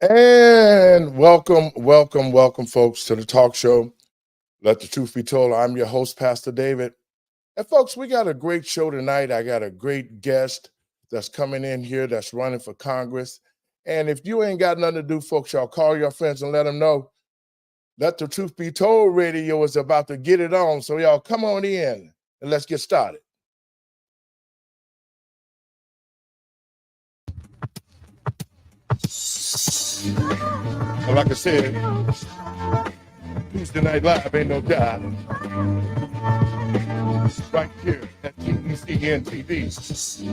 And welcome, folks, to the talk show. Let the truth be told. I'm your host, Pastor David. And folks, we got a great show tonight. I got a great guest that's coming in here that's running for Congress. And if you ain't got nothing to do, folks, y'all call your friends and let them know. Let the Truth Be Told radio is about to get it on. So y'all come on in and let's get started. Like I said, Tuesday Night Live ain't no job. Right here at TECN TV.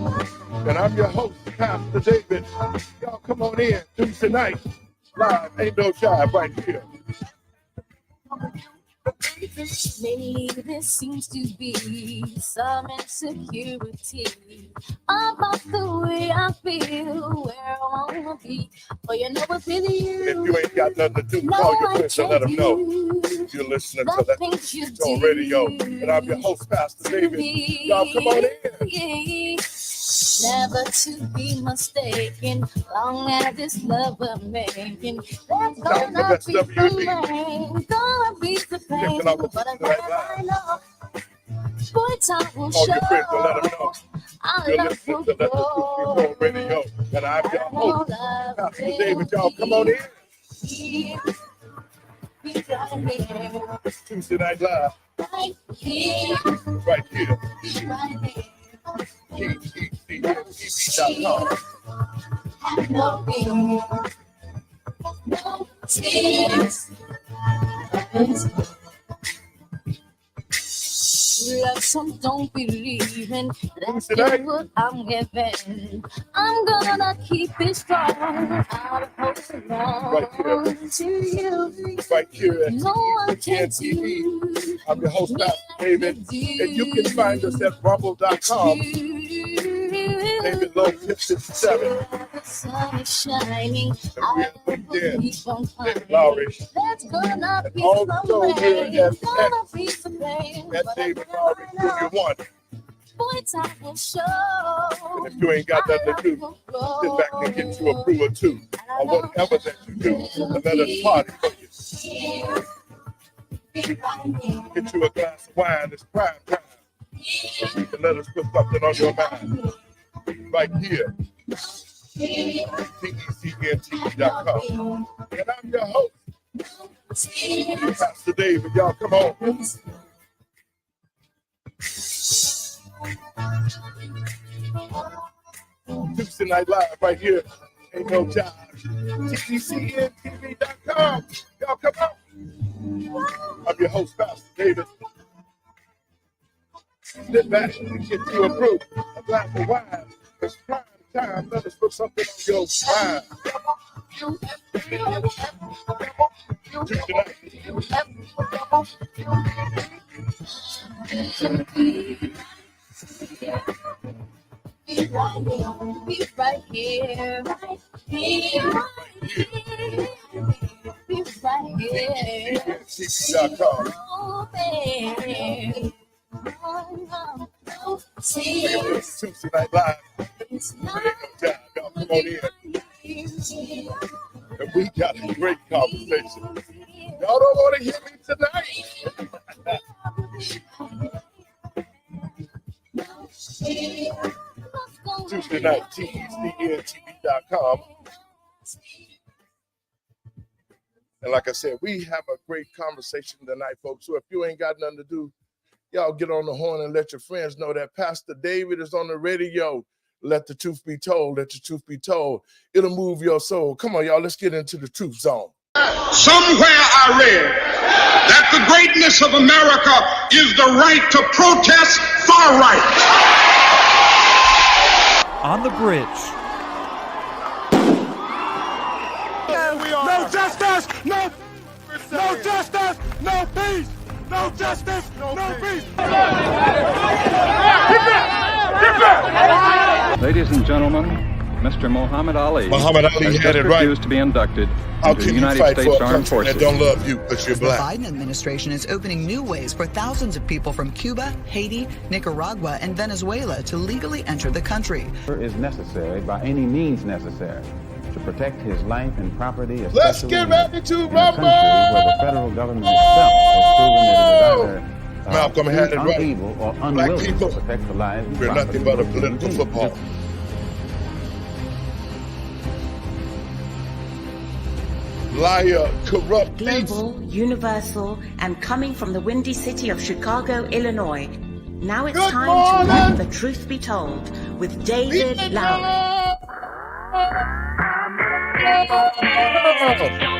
And I'm your host, Pastor David. Y'all come on in. Tuesday Night Live ain't no job right here. Lately there seems to be some insecurity about the way I feel, where I wanna be. But you know what, really If you ain't got nothing to do, call your friends and let them know. You're listening to Let the Truth Be Told radio. And I'm your host, Pastor David. Y'all come on in. Never to be mistaken, long as this love we're making. There's gonna be the rain, gonna be the pain, but I know, boy, time will show. You're listening to Let the Truth Be Told radio. And I'm your host, Pastor David. Y'all come on in. It's Tuesday Night Live. Right here. TECN.com. Love some don't believe in that's what I'm giving. I'm gonna keep it strong. I'll hold on to you. Right here at No one can TV. I'm your host, Pastor David, and you can find us at rumble.com. David Lowe 57. The sun is shining. And we're at LinkedIn. David Lowery. That's gonna be Also some here rain. at Gonna be some pain. That's David Lowery, Junior 1. Boy, time will show. And if you ain't got nothing to do, sit back and get you a brew or two, or whatever that you do, and let us party for you. Get you a glass of wine, it's prime time. And let us put something on your mind. Right here. TECNTV.com. And I'm your host, Pastor David. Y'all come on. Tuesday Night Live right here. Ain't no job. TECNTV.com. Y'all come on. I'm your host, Pastor David. Sit back and get you a brew, a glass of wine. It's prime time. Let us put something on your mind. Tuesday night. Be right here, right here, be right here. TECNTV.com. Tuesday Night Live. Y'all come on in. And we got a great conversation. Y'all don't want to hear me tonight. Tuesday night, TECNTV.com. And like I said, we have a great conversation tonight, folks. So if you ain't got nothing to do, y'all get on the horn and let your friends know that Pastor David is on the radio. Let the truth be told. Let the truth be told. It'll move your soul. Come on, y'all. Let's get into the truth zone. Somewhere I read that the greatness of America is the right to protest far right. On the bridge. No justice, no justice, no peace. No justice, no peace. Ladies and gentlemen, Mr. Muhammad Ali, Muhammad Ali has had just it right. refused to be inducted How into the can you United fight for States a Armed country that Forces. don't love you because you're The black? Biden administration is opening new ways for thousands of people from Cuba, Haiti, Nicaragua, and Venezuela to legally enter the country. Is necessary by any means necessary to protect his life and property, Let's especially get ready to in a rumble! country where the federal government itself has proven that it is either Malcolm had it right. unable or Black unwilling people, to protect the lives and we're nothing but a property of political human football. beings. Liar, corrupt thief. Global, universal, and coming from the windy city of Chicago, Illinois. Now it's Good time morning. to let the truth be told with David Lowery.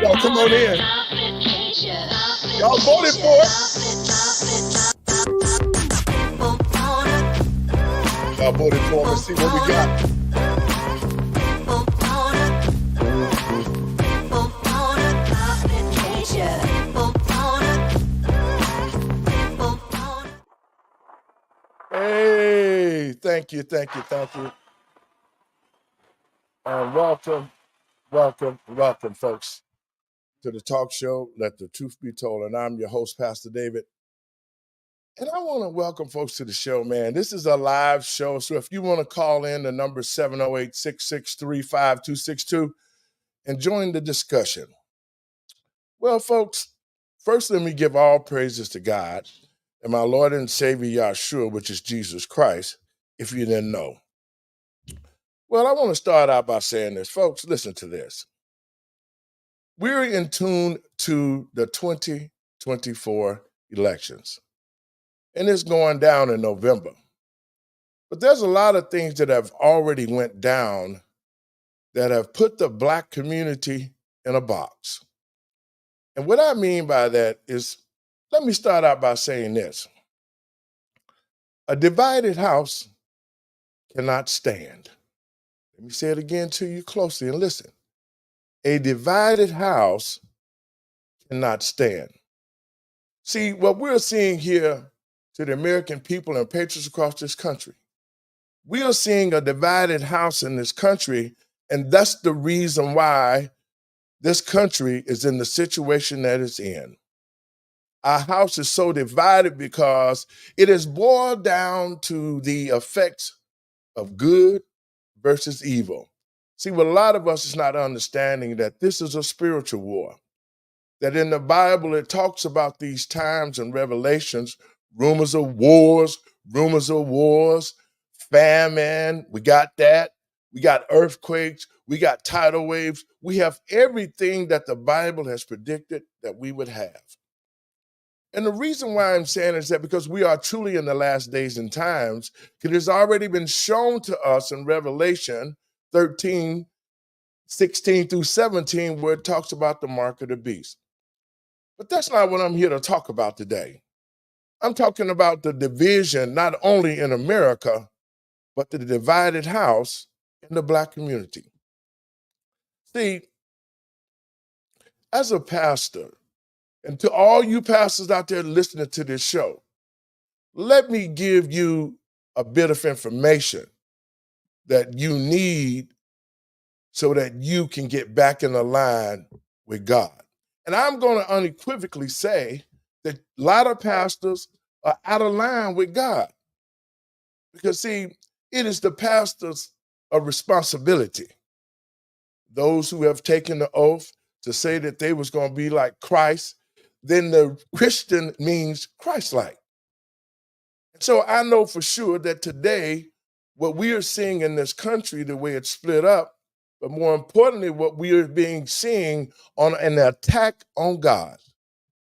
Y'all come on in. Y'all voted for it. Y'all voted for him. Let's see what we got. Hey, thank you. And welcome, folks, to the talk show, Let the Truth Be Told. And I'm your host, Pastor David. And I want to welcome folks to the show, man. This is a live show. So if you want to call in, the number is 708-663-5262 and join the discussion. Well, folks, first let me give all praises to God and my Lord and Savior Yahshua, which is Jesus Christ, if you didn't know. Well, I want to start out by saying this. Folks, listen to this. We're in tune to the 2024 elections, and it's going down in November. But there's a lot of things that have already went down that have put the Black community in a box. And what I mean by that is, let me start out by saying this. A divided house cannot stand. Let me say it again to you closely and listen. A divided house cannot stand. See, what we're seeing here to the American people and patriots across this country, we are seeing a divided house in this country, and that's the reason why this country is in the situation that it's in. Our house is so divided because it is boiled down to the effects of good versus evil. See, what a lot of us is not understanding that this is a spiritual war. That in the Bible, it talks about these times and revelations, rumors of wars, famine, we got that. We got earthquakes, we got tidal waves. We have everything that the Bible has predicted that we would have. And the reason why I'm saying is that because we are truly in the last days and times, it has already been shown to us in Revelation 13, 16 through 17, where it talks about the mark of the beast. But that's not what I'm here to talk about today. I'm talking about the division, not only in America, but the divided house in the Black community. See, as a pastor, and to all you pastors out there listening to this show, let me give you a bit of information that you need so that you can get back in the line with God. And I'm going to unequivocally say that a lot of pastors are out of line with God. Because, see, it is the pastor's responsibility. Those who have taken the oath to say that they was going to be like Christ, then the Christian means Christ-like. So I know for sure that today, what we are seeing in this country, the way it's split up, but more importantly, what we are seeing on an attack on God.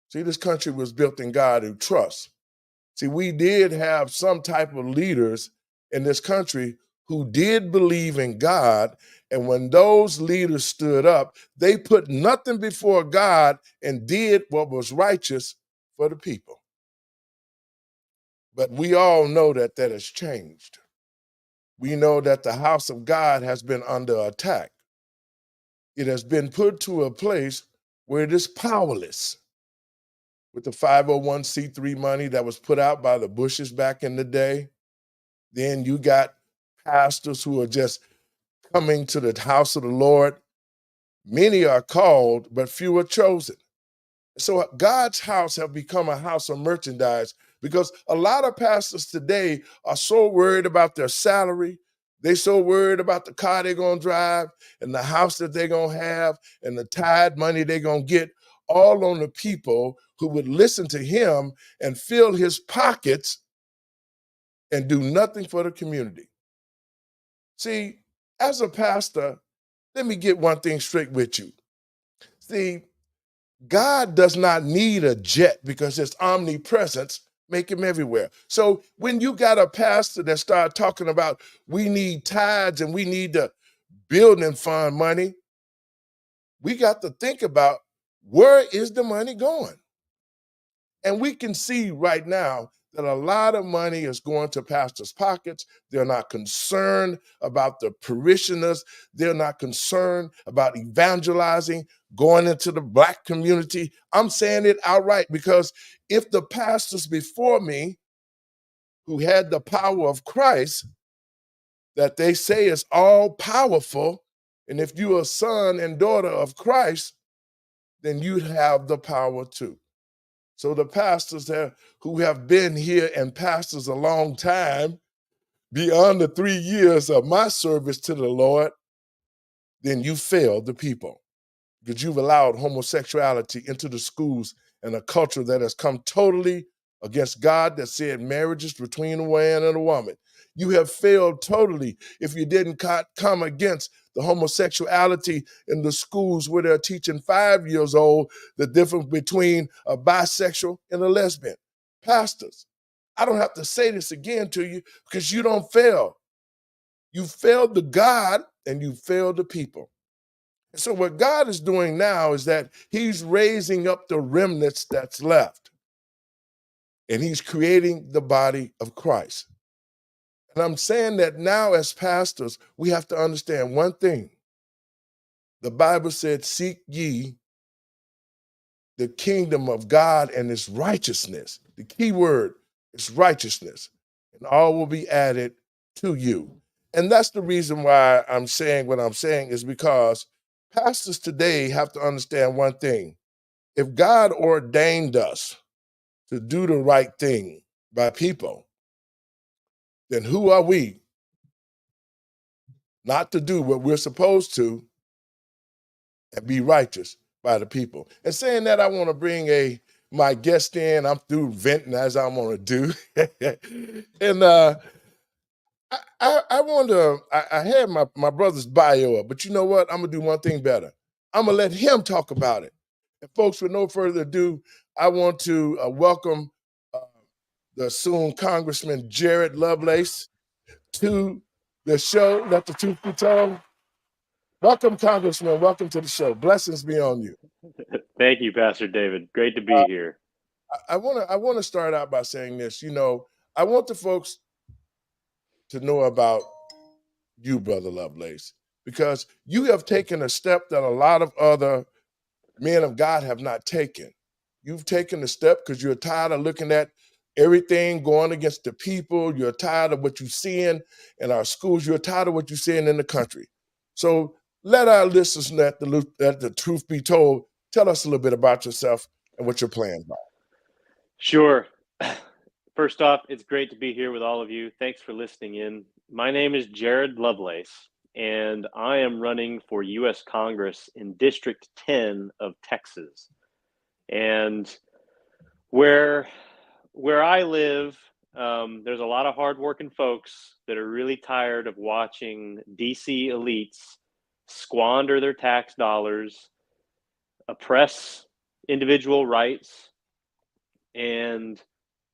See, this country was built in God who trusts. See, we did have some type of leaders in this country who did believe in God, and when those leaders stood up, they put nothing before God and did what was righteous for the people. But we all know that that has changed. We know that the house of God has been under attack. It has been put to a place where it is powerless. With the 501c3 money that was put out by the Bushes back in the day, then you got pastors who are just coming to the house of the Lord. Many are called, but few are chosen. So God's house have become a house of merchandise because a lot of pastors today are so worried about their salary. They so worried about the car they're going to drive and the house that they're going to have and the tithe money they're going to get, all on the people who would listen to him and fill his pockets and do nothing for the community. See, as a pastor, let me get one thing straight with you. See, God does not need a jet because his omnipresence make him everywhere. So when you got a pastor that start talking about we need tithes and we need the building fund money, we got to think about where is the money going? And we can see right now that a lot of money is going to pastors' pockets. They're not concerned about the parishioners. They're not concerned about evangelizing, going into the Black community. I'm saying it outright because if the pastors before me who had the power of Christ that they say is all powerful, and if you're a son and daughter of Christ, then you have the power too. So the pastors who have been here and pastors a long time, beyond the 3 years of my service to the Lord, then you failed the people because you've allowed homosexuality into the schools and a culture that has come totally against God that said marriage is between a man and a woman. You have failed totally if you didn't come against the homosexuality in the schools where they're teaching 5 years old the difference between a bisexual and a lesbian. Pastors, I don't have to say this again to you because you don't fail. You failed the God and you failed the people. And so what God is doing now is that he's raising up the remnants that's left. And he's creating the body of Christ. And I'm saying that now as pastors, we have to understand one thing. The Bible said, seek ye the kingdom of God and its righteousness. The key word is righteousness. And all will be added to you. And that's the reason why I'm saying what I'm saying is because pastors today have to understand one thing. If God ordained us to do the right thing by people, then who are we not to do what we're supposed to and be righteous by the people? And saying that, I want to bring my guest in. I'm through venting as I want to do. And I had my brother's bio up, but you know what? I'm going to do one thing better. I'm going to let him talk about it. And folks, with no further ado, I want to welcome the soon Congressman Jared Lovelace to the show, Let the Truth Be Told. Welcome, Congressman. Welcome to the show. Blessings be on you. Thank you, Pastor David. Great to be here. I want to start out by saying this. You know, I want the folks to know about you, Brother Lovelace, because you have taken a step that a lot of other men of God have not taken. You've taken a step because you're tired of looking at everything going against the people. You're tired of what you're seeing in our schools. You're tired of what you're seeing in the country. So let our listeners let the truth be told. Tell us a little bit about yourself and what your plans are. Sure. First off, it's great to be here with all of you. Thanks for listening in. My name is Jared Lovelace, and I am running for U.S. Congress in District 10 of Texas. And where I live, there's a lot of hardworking folks that are really tired of watching DC elites squander their tax dollars, oppress individual rights, and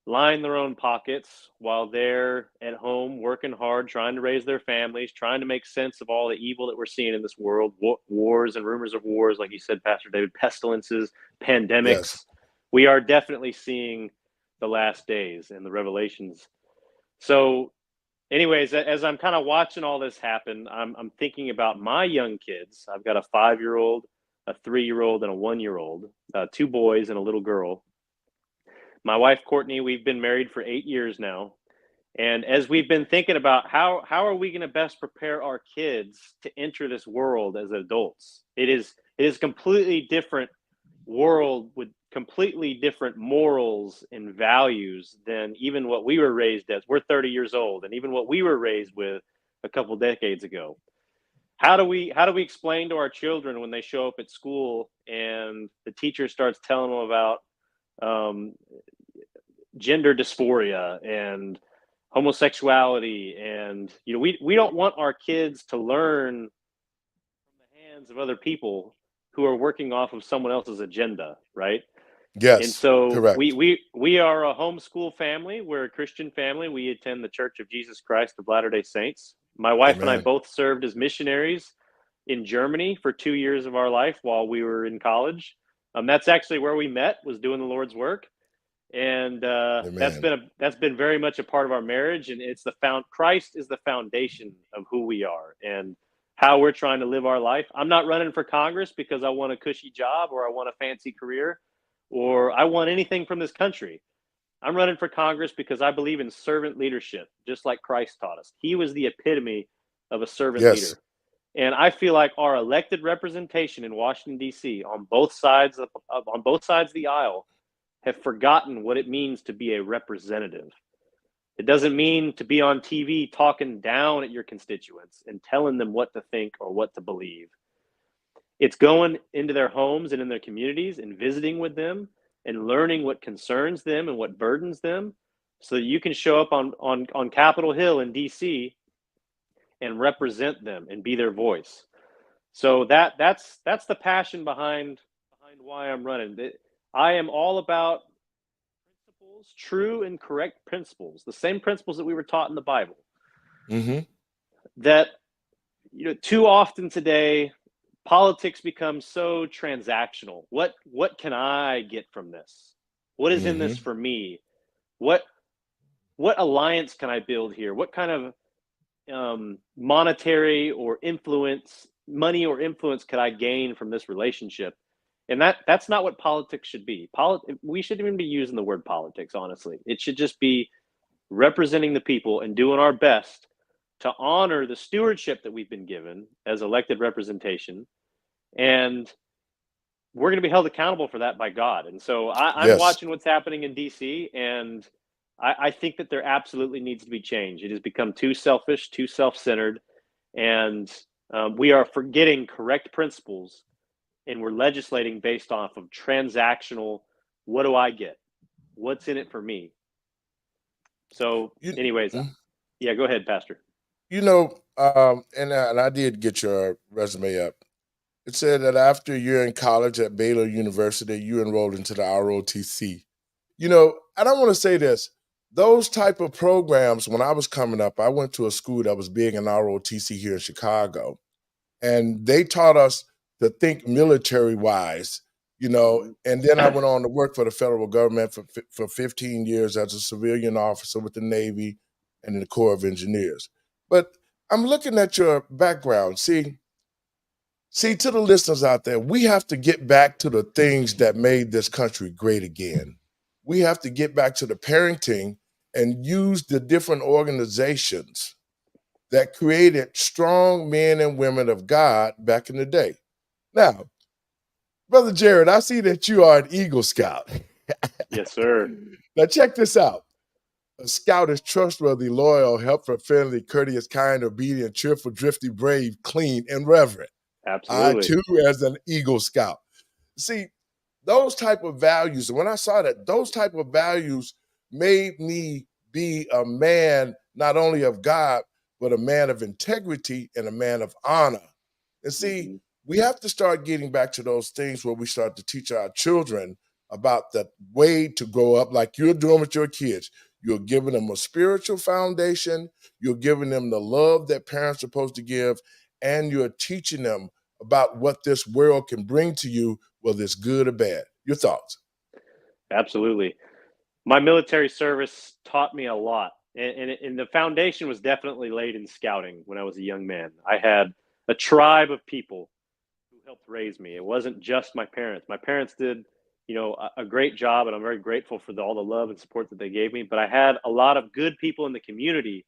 line their own pockets while they're at home working hard, trying to raise their families, trying to make sense of all the evil that we're seeing in this world, wars and rumors of wars, like you said, Pastor David, pestilences, pandemics. Yes. We are definitely seeing the last days and the revelations. So anyways, as I'm kind of watching all this happen, I'm thinking about my young kids. I've got a 5-year-old, a 3-year-old, and a 1-year-old, 2 boys and a little girl. My wife, Courtney, we've been married for 8 years now, And as we've been thinking about how are we going to best prepare our kids to enter this world as adults, it is a completely different world with completely different morals and values than even what we were raised as. We're 30 years old, and even what we were raised with a couple decades ago. How do we explain to our children when they show up at school and the teacher starts telling them about gender dysphoria and homosexuality, and we don't want our kids to learn from the hands of other people who are working off of someone else's agenda, right? And Yes, so correct. we are a homeschool family. We're a Christian family. We attend the Church of Jesus Christ of Latter-day Saints. My wife and I Amen. both served as missionaries in Germany for 2 years of our life while we were in college. That's actually where we met, was doing the Lord's work. And that's Amen. been very much a part of our marriage. And it's Christ is the foundation of who we are and how we're trying to live our life. I'm not running for Congress because I want a cushy job or I want a fancy career or I want anything from this country. I'm running for Congress because I believe in servant leadership, just like Christ taught us. He was the epitome of a servant Yes. leader. And I feel like our elected representation in Washington, D.C., on both sides of the aisle, have forgotten what it means to be a representative. It doesn't mean to be on TV talking down at your constituents and telling them what to think or what to believe. It's going into their homes and in their communities and visiting with them and learning what concerns them and what burdens them so that you can show up on Capitol Hill in DC and represent them and be their voice. So that's the passion behind why I'm running. I am all about principles, true and correct principles, the same principles that we were taught in the Bible. Mm-hmm. That too often today, politics becomes so transactional. What can I get from this? What is in this for me? What alliance can I build here? What kind of monetary or money or influence could I gain from this relationship? And that's not what politics should be. We shouldn't even be using the word politics, honestly. It should just be representing the people and doing our best to honor the stewardship that we've been given as elected representation. And we're going to be held accountable for that by God. And so I'm Yes. watching what's happening in DC, and I think that there absolutely needs to be change. It has become too selfish, too self-centered, and we are forgetting correct principles, and we're legislating based off of transactional, what do I get? What's in it for me? So anyways, yeah, go ahead, Pastor. And I did get your resume up. It said that after you're in college at Baylor University, you enrolled into the ROTC. And I want to say this. Those type of programs, when I was coming up, I went to a school that was big in ROTC here in Chicago. And they taught us to think military-wise, and then I went on to work for the federal government for 15 years as a civilian officer with the Navy and in the Corps of Engineers. But I'm looking at your background. See, to the listeners out there, we have to get back to the things that made this country great again. We have to get back to the parenting and use the different organizations that created strong men and women of God back in the day. Now, Brother Jared, I see that you are an Eagle Scout. Yes, sir. Now, check this out. A scout is trustworthy, loyal, helpful, friendly, courteous, kind, obedient, cheerful, drifty, brave, clean, and reverent. I, Absolutely. too, as an Eagle Scout. See, those type of values, and when I saw that, those type of values made me be a man, not only of God, but a man of integrity and a man of honor. And see, we have to start getting back to those things where we start to teach our children about the way to grow up like you're doing with your kids. You're giving them a spiritual foundation. You're giving them the love that parents are supposed to give. And you're teaching them about what this world can bring to you, whether it's good or bad. Your thoughts? Absolutely. My military service taught me a lot. And the foundation was definitely laid in scouting when I was a young man. I had a tribe of people who helped raise me. It wasn't just my parents. My parents did, a great job, and I'm very grateful for all the love and support that they gave me. But I had a lot of good people in the community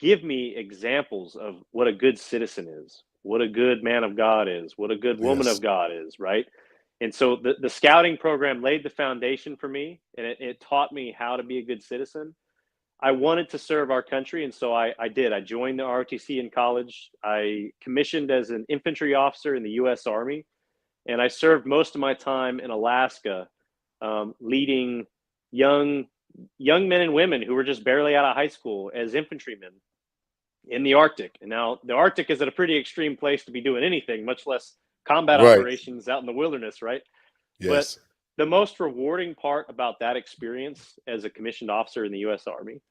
give me examples of what a good citizen is, what a good man of God is, what a good woman Yes. of God is, right? And so the scouting program laid the foundation for me, and it taught me how to be a good citizen. I wanted to serve our country, and so I did. I joined the ROTC in college. I commissioned as an infantry officer in the U.S. Army, and I served most of my time in Alaska, leading young men and women who were just barely out of high school as infantrymen in the Arctic. And now the Arctic is at a pretty extreme place to be doing anything, much less combat Right. operations out in the wilderness, right? But Yes. the most rewarding part about that experience as a commissioned officer in the U.S. Army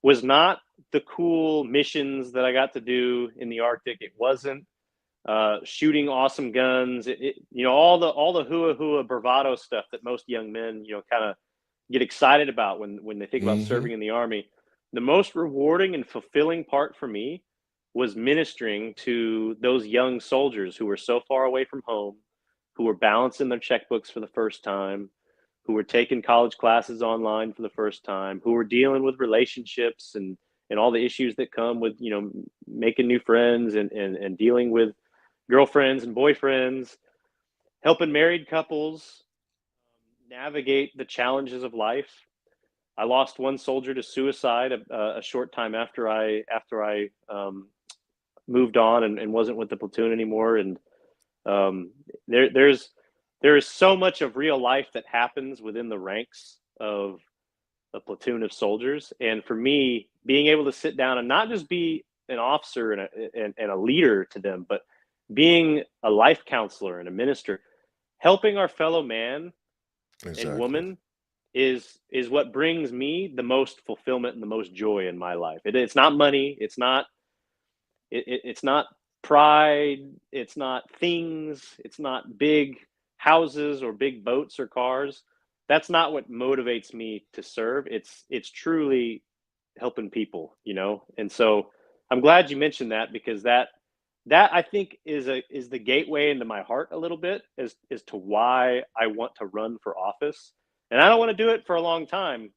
was not the cool missions that I got to do in the Arctic. It wasn't shooting awesome guns. All the hua bravado stuff that most young men, kind of get excited about when they think about Hmm. serving in the Army. The most rewarding and fulfilling part for me was ministering to those young soldiers who were so far away from home, who were balancing their checkbooks for the first time, who were taking college classes online for the first time, who were dealing with relationships and all the issues that come with, making new friends and dealing with girlfriends and boyfriends, helping married couples navigate the challenges of life. I lost one soldier to suicide a short time after I moved on and wasn't with the platoon anymore. And there is so much of real life that happens within the ranks of a platoon of soldiers. And for me, being able to sit down and not just be an officer and a leader to them, but being a life counselor and a minister, helping our fellow man and Exactly. woman is what brings me the most fulfillment and the most joy in my life. It's not money. It's not pride. It's not things. It's not big houses or big boats or cars. That's not what motivates me to serve. It's truly helping people, And so I'm glad you mentioned that, because that I think is the gateway into my heart a little bit as to why I want to run for office. And I don't want to do it for a long time.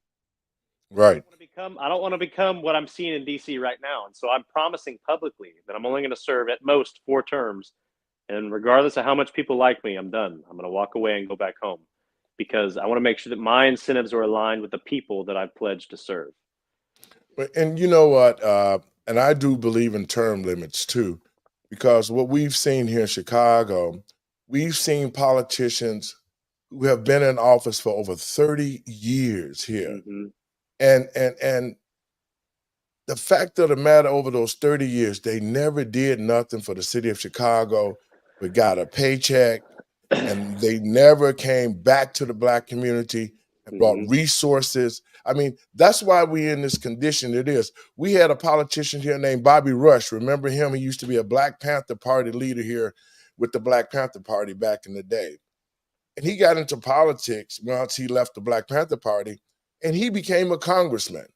Right. I don't want to become what I'm seeing in DC right now. And so I'm promising publicly that I'm only going to serve at most 4 terms. And regardless of how much people like me, I'm done. I'm going to walk away and go back home, because I want to make sure that my incentives are aligned with the people that I've pledged to serve. And you know what? And I do believe in term limits too, because what we've seen here in Chicago, we've seen politicians who have been in office for over 30 years here. Mm-hmm. And the fact of the matter, over those 30 years, they never did nothing for the city of Chicago, but got a paycheck, and they never came back to the Black community and brought Mm-hmm. resources. I mean, that's why we're in this condition it is. We had a politician here named Bobby Rush. Remember him? He used to be a Black Panther Party leader here with the Black Panther Party back in the day. And he got into politics once he left the Black Panther Party, and he became a congressman.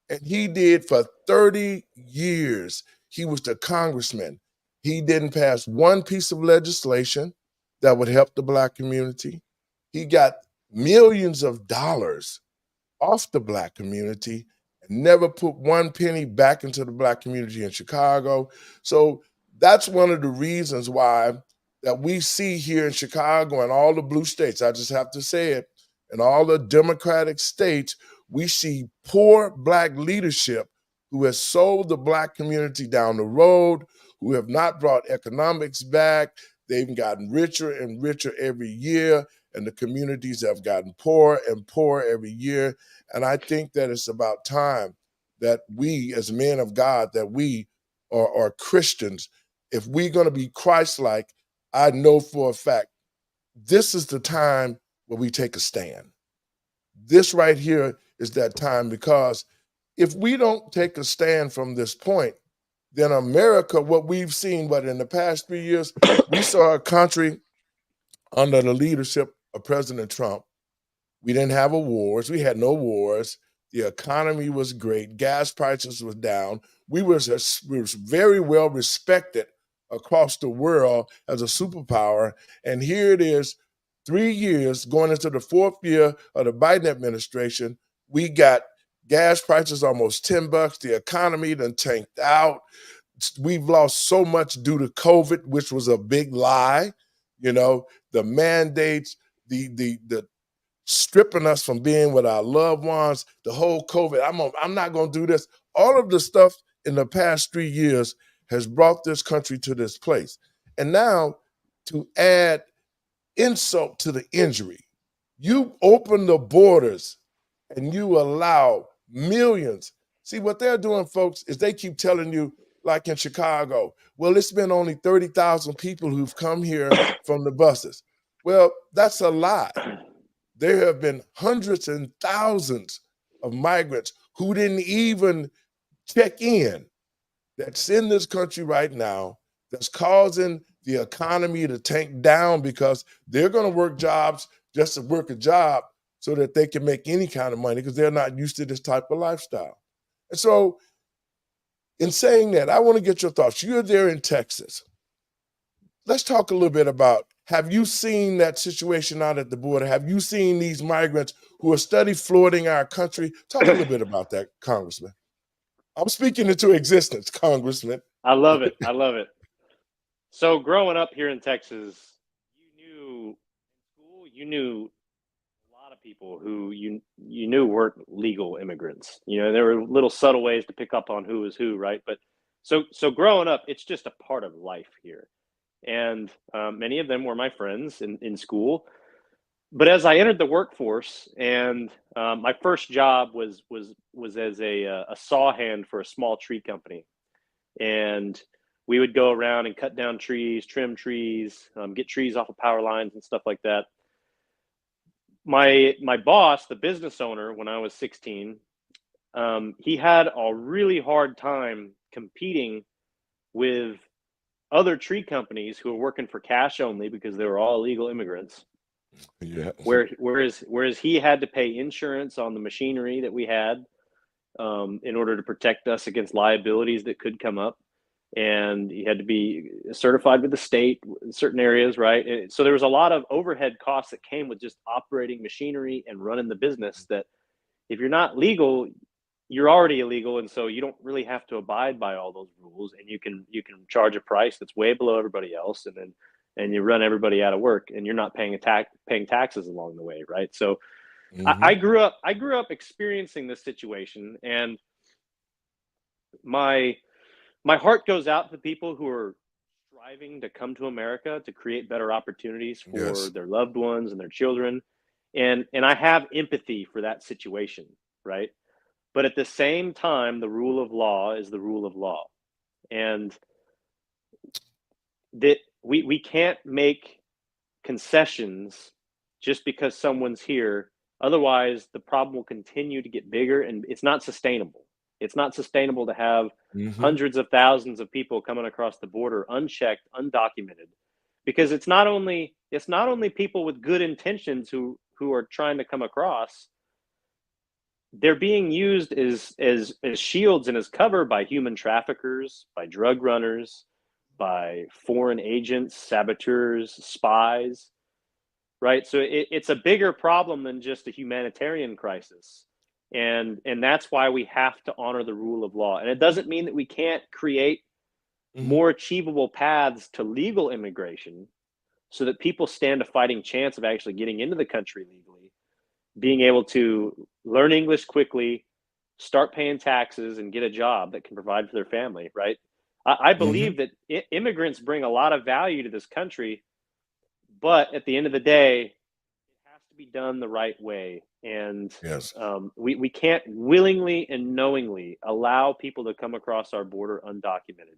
And he did for 30 years. He was the congressman. He didn't pass one piece of legislation that would help the Black community. He got millions of dollars off the Black community and never put one penny back into the Black community in Chicago. So that's one of the reasons why that we see here in Chicago and all the blue states, I just have to say it, in all the Democratic states, we see poor Black leadership who has sold the Black community down the road, who have not brought economics back. They've gotten richer and richer every year, and the communities have gotten poorer and poorer every year. And I think that it's about time that we, as men of God, that we are Christians, if we're going to be Christ-like, I know for a fact, this is the time where we take a stand. This right here is that time, because if we don't take a stand from this point, then America, what we've seen, but in the past 3 years, we saw a country under the leadership of President Trump. We didn't have wars. We had no wars. The economy was great. Gas prices was down. We was very well respected across the world as a superpower. And here it is, 3 years, going into the 4th year of the Biden administration, we got gas prices almost $10. The economy done tanked out. We've lost so much due to COVID, which was a big lie. You know, the mandates, the stripping us from being with our loved ones, the whole COVID. I'm not going to do this. All of the stuff in the past 3 years has brought this country to this place. And now, to add insult to the injury, you open the borders and you allow millions. See, what they're doing, folks, is they keep telling you, like in Chicago, well, it's been only 30,000 people who've come here from the buses. Well, that's a lie. There have been hundreds and thousands of migrants who didn't even check in, that's in this country right now, that's causing the economy to tank down because they're going to work jobs just to work a job so that they can make any kind of money because they're not used to this type of lifestyle. And so in saying that, I want to get your thoughts. You're there in Texas. Let's talk a little bit about, have you seen that situation out at the border? Have you seen these migrants who are steady flooding our country? Talk a little bit about that, Congressman. I'm speaking into existence, Congressman. I love it. I love it. So growing up here in Texas, you knew a lot of people who you knew weren't legal immigrants. You know, there were little subtle ways to pick up on who was who, right? But so growing up, it's just a part of life here. And many of them were my friends in school. But as I entered the workforce, and my first job was as a saw hand for a small tree company, and we would go around and cut down trees, trim trees, get trees off of power lines and stuff like that. My boss, the business owner, when I was 16, he had a really hard time competing with other tree companies who were working for cash only because they were all illegal immigrants. Yeah. Whereas he had to pay insurance on the machinery that we had in order to protect us against liabilities that could come up, and he had to be certified with the state in certain areas, right? And so there was a lot of overhead costs that came with just operating machinery and running the business. That if you're not legal, you're already illegal, and so you don't really have to abide by all those rules, and you can charge a price that's way below everybody else, and you run everybody out of work, and you're not paying taxes along the way, right? So I grew up experiencing this situation, and my heart goes out to people who are striving to come to America to create better opportunities for their loved ones and their children, and I have empathy for that situation, right? But at the same time, the rule of law is the rule of law, and that we can't make concessions just because someone's here. Otherwise, the problem will continue to get bigger, and it's not sustainable. It's not sustainable to have hundreds of thousands of people coming across the border unchecked, undocumented, because it's not only people with good intentions who are trying to come across. They're being used as shields and as cover by human traffickers, by drug runners, by foreign agents, saboteurs, spies, right? So it's a bigger problem than just a humanitarian crisis. And that's why we have to honor the rule of law. And it doesn't mean that we can't create more achievable paths to legal immigration so that people stand a fighting chance of actually getting into the country legally, being able to learn English quickly, start paying taxes, and get a job that can provide for their family, right? I believe that immigrants bring a lot of value to this country, but at the end of the day, it has to be done the right way. And we can't willingly and knowingly allow people to come across our border undocumented,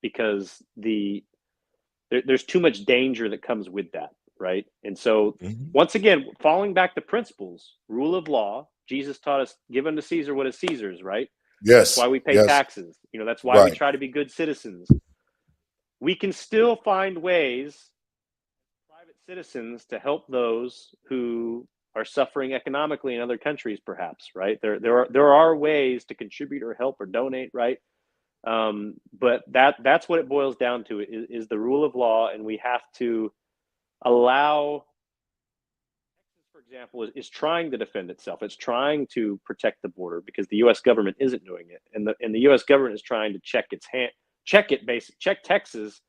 because there's too much danger that comes with that, right? And so once again, falling back to principles, rule of law, Jesus taught us, give unto Caesar what is Caesar's, right? Yes. That's why we pay taxes. You know, that's why we try to be good citizens. We can still find ways, private citizens, to help those who are suffering economically in other countries, perhaps, right? There are ways to contribute or help or donate, right? But that's what it boils down to is the rule of law, and we have to allow example, is trying to defend itself. It's trying to protect the border because the U.S. government isn't doing it, and the U.S. government is trying to check Texas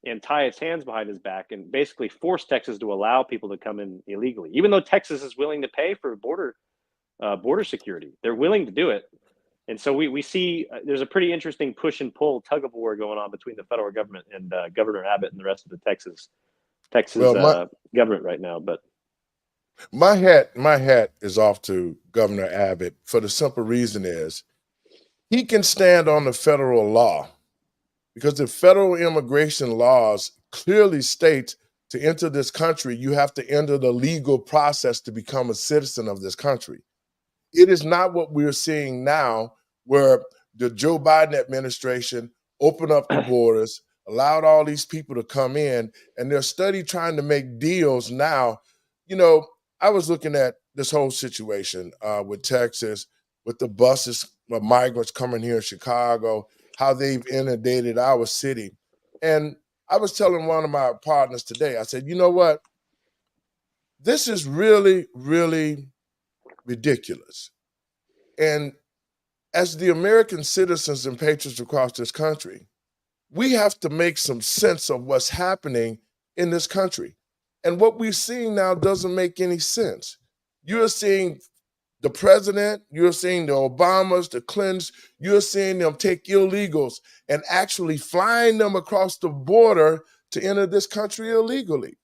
and tie its hands behind his back and basically force Texas to allow people to come in illegally, even though Texas is willing to pay for border security. They're willing to do it. And so we see there's a pretty interesting push and pull tug of war going on between the federal government and Governor Abbott and the rest of the Texas government right now. But my hat is off to Governor Abbott for the simple reason is he can stand on the federal law because the federal immigration laws clearly state to enter this country, you have to enter the legal process to become a citizen of this country. It is not what we're seeing now, where the Joe Biden administration opened up the borders, allowed all these people to come in, and they're study trying to make deals now. You know, I was looking at this whole situation with Texas, with the buses of migrants coming here in Chicago, how they've inundated our city. And I was telling one of my partners today, I said, you know what? This is really, really ridiculous. And as the American citizens and patriots across this country, we have to make some sense of what's happening in this country. And what we're seeing now doesn't make any sense. You're seeing the president, you're seeing the Obamas, the Clintons, you're seeing them take illegals and actually flying them across the border to enter this country illegally.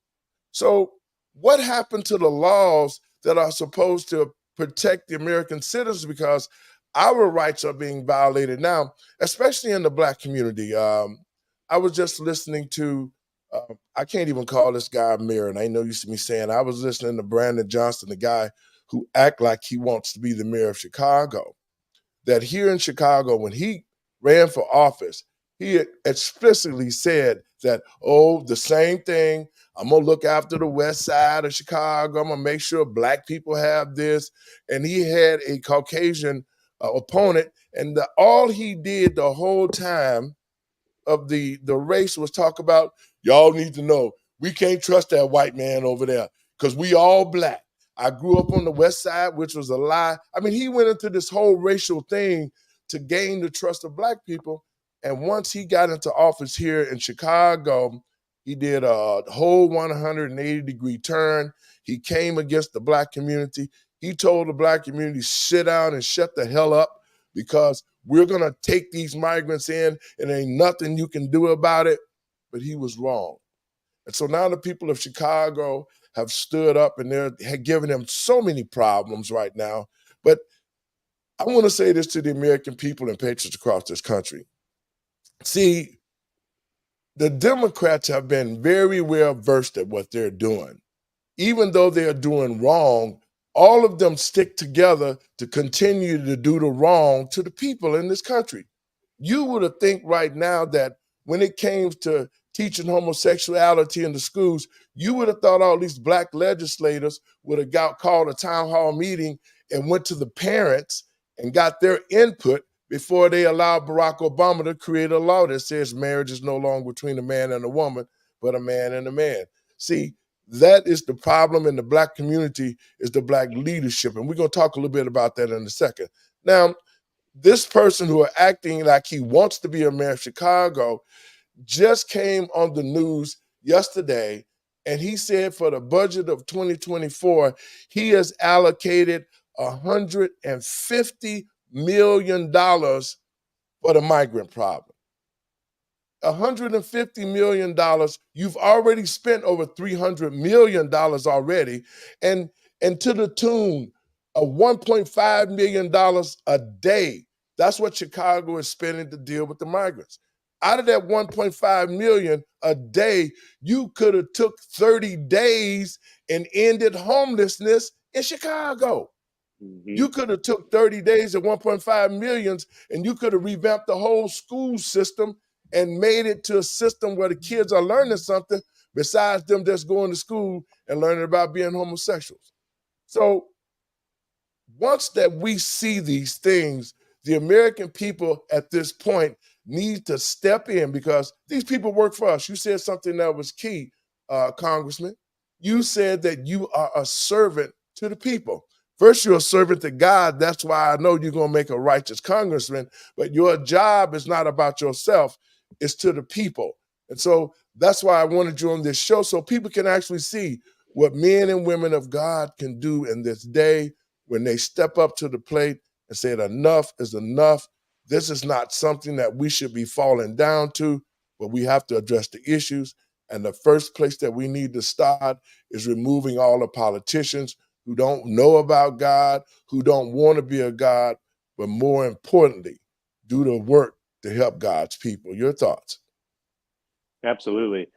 So what happened to the laws that are supposed to protect the American citizens, because our rights are being violated now, especially in the Black community? I was just listening to, I can't even call this guy a mayor, and I know you see me saying, I was listening to Brandon Johnson, the guy who act like he wants to be the mayor of Chicago, that here in Chicago, when he ran for office, he explicitly said that, oh, the same thing, I'm going to look after the west side of Chicago, I'm going to make sure Black people have this. And he had a Caucasian opponent, and all he did the whole time of the race was talk about, y'all need to know, we can't trust that white man over there because we all Black. I grew up on the west side, which was a lie. I mean, he went into this whole racial thing to gain the trust of Black people. And once he got into office here in Chicago, he did a whole 180-degree turn. He came against the Black community. He told the Black community, sit down and shut the hell up because we're going to take these migrants in and ain't nothing you can do about it. But he was wrong. And so now the people of Chicago have stood up and they're giving them so many problems right now. But I want to say this to the American people and patriots across this country. See, the Democrats have been very well versed at what they're doing. Even though they're doing wrong, all of them stick together to continue to do the wrong to the people in this country. You would have think right now that when it came to teaching homosexuality in the schools, you would have thought all these Black legislators would have called a town hall meeting and went to the parents and got their input before they allowed Barack Obama to create a law that says marriage is no longer between a man and a woman, but a man and a man. See, that is the problem in the Black community, is the Black leadership. And we're going to talk a little bit about that in a second. Now, this person who are acting like he wants to be a mayor of Chicago just came on the news yesterday, and he said for the budget of 2024, he has allocated $150 million for the migrant problem. $150 million. You've already spent over $300 million already, and to the tune of $1.5 million a day. That's what Chicago is spending to deal with the migrants. Out of that 1.5 million a day, you could have took 30 days and ended homelessness in Chicago. Mm-hmm. You could have took 30 days at 1.5 million and you could have revamped the whole school system and made it to a system where the kids are learning something besides them just going to school and learning about being homosexuals. So once that we see these things, the American people at this point need to step in because these people work for us. You said something that was key, Congressman. You said that you are a servant to the people. First, you're a servant to God. That's why I know you're going to make a righteous congressman, but your job is not about yourself. It's to the people. And so that's why I wanted you on this show, so people can actually see what men and women of God can do in this day when they step up to the plate and say enough is enough. This is not something that we should be falling down to, but we have to address the issues. And the first place that we need to start is removing all the politicians who don't know about God, who don't want to be a God, but more importantly, do the work to help God's people. Your thoughts? Absolutely.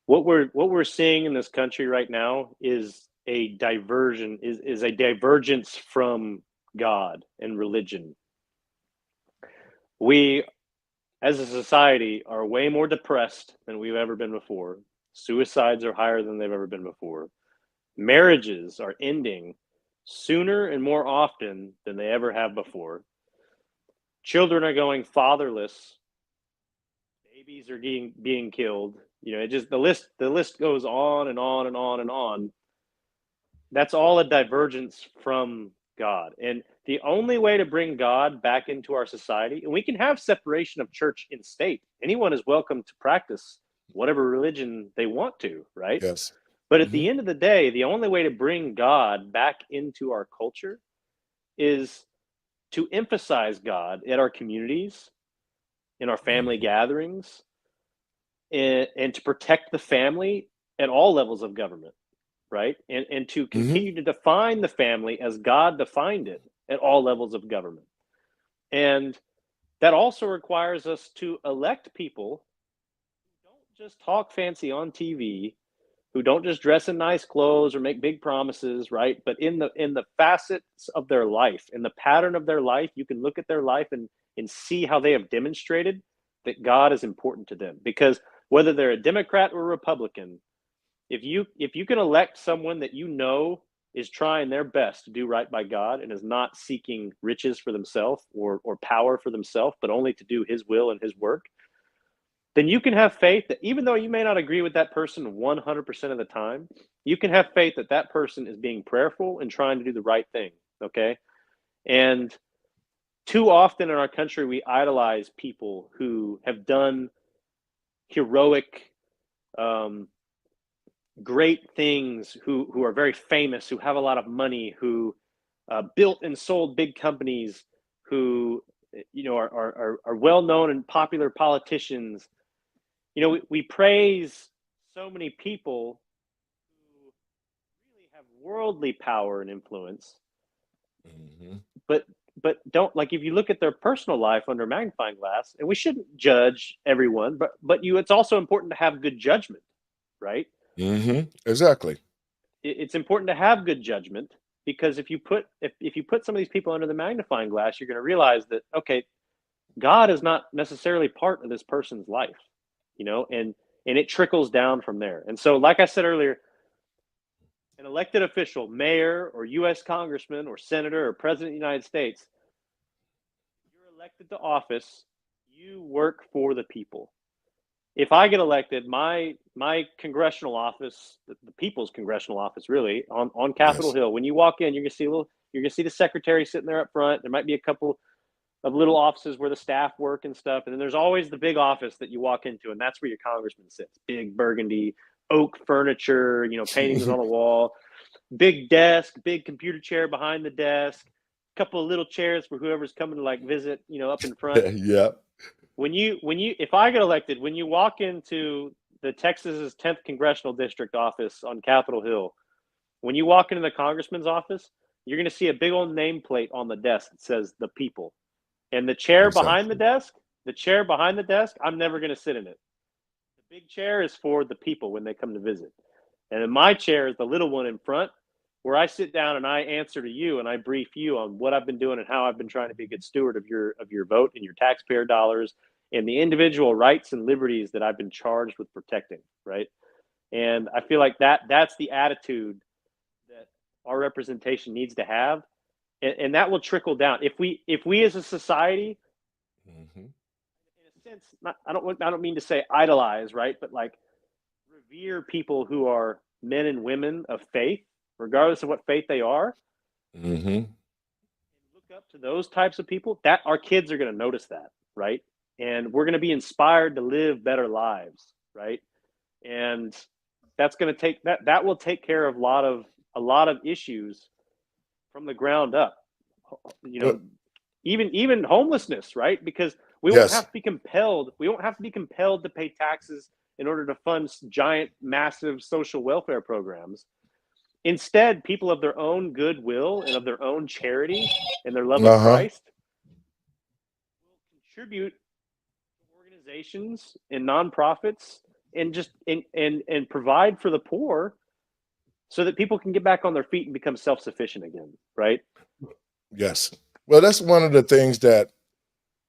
What we're seeing in this country right now is a diversion, is a divergence from God and religion. We, as a society, are way more depressed than we've ever been before. Suicides are higher than they've ever been before. Marriages are ending sooner and more often than they ever have before. Children are going fatherless. Babies are being killed. You know, it just the list goes on and on and on and on. That's all a divergence from God. And the only way to bring God back into our society, and we can have separation of church and state. Anyone is welcome to practice whatever religion they want to, right? Yes. But at the end of the day, the only way to bring God back into our culture is to emphasize God at our communities, in our family gatherings, and to protect the family at all levels of government, right? And to continue to define the family as God defined it at all levels of government. And that also requires us to elect people who don't just talk fancy on TV, who don't just dress in nice clothes or make big promises, right? But in the facets of their life, in the pattern of their life, you can look at their life and see how they have demonstrated that God is important to them. Because whether they're a Democrat or Republican, if you can elect someone that you know is trying their best to do right by God and is not seeking riches for themselves or power for themselves, but only to do his will and his work, then you can have faith that even though you may not agree with that person 100% of the time, you can have faith that that person is being prayerful and trying to do the right thing, okay? And too often in our country, we idolize people who have done heroic, great things, who are very famous, who have a lot of money, who built and sold big companies, who are well-known and popular politicians. You know, we praise so many people who really have worldly power and influence, but don't, like, if you look at their personal life under a magnifying glass, and we shouldn't judge everyone, but it's also important to have good judgment, right? Exactly. It's important to have good judgment, because if you put some of these people under the magnifying glass, you're going to realize that, okay, God is not necessarily part of this person's life, you know, and it trickles down from there. And so, like I said earlier, an elected official, mayor or U.S. congressman or senator or president of the United States, if you're elected to office, you work for the people. If I get elected, my congressional office, the people's congressional office, really, on Capitol Hill, when you walk in, you're gonna see the secretary sitting there up front. There might be a couple of little offices where the staff work and stuff, and then there's always the big office that you walk into, and that's where your congressman sits. Big burgundy oak furniture, you know, paintings on the wall, big desk, big computer chair behind the desk, a couple of little chairs for whoever's coming to, like, visit, you know, up in front. When you if I get elected, when you walk into the Texas's 10th congressional district office on Capitol Hill, when you walk into the congressman's office, you're going to see a big old nameplate on the desk that says "The People," and the chair behind the desk, I'm never going to sit in it. The big chair is for the people when they come to visit, and then my chair is the little one in front, where I sit down and I answer to you and I brief you on what I've been doing and how I've been trying to be a good steward of your vote and your taxpayer dollars and the individual rights and liberties that I've been charged with protecting, right? And I feel like that's the attitude that our representation needs to have, and that will trickle down. If we as a society, in a sense, I don't mean to say idolize, right, but like revere people who are men and women of faith, regardless of what faith they are, Mm-hmm. look up to those types of people, that our kids are going to notice that, right? And we're going to be inspired to live better lives, right? And that's going to take that will take care of a lot of issues from the ground up. You know, even homelessness, right? Because we won't Yes. have to be compelled. We won't have to be compelled to pay taxes in order to fund giant, massive social welfare programs. Instead, people of their own goodwill and of their own charity and their love of Christ will contribute to organizations and nonprofits and just and provide for the poor so that people can get back on their feet and become self-sufficient again, right? Yes. Well, that's one of the things that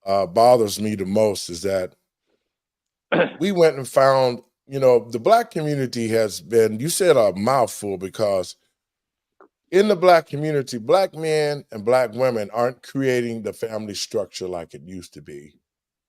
bothers me the most is that we went and found, the Black community has been, you said a mouthful, because in the Black community, Black men and Black women aren't creating the family structure like it used to be.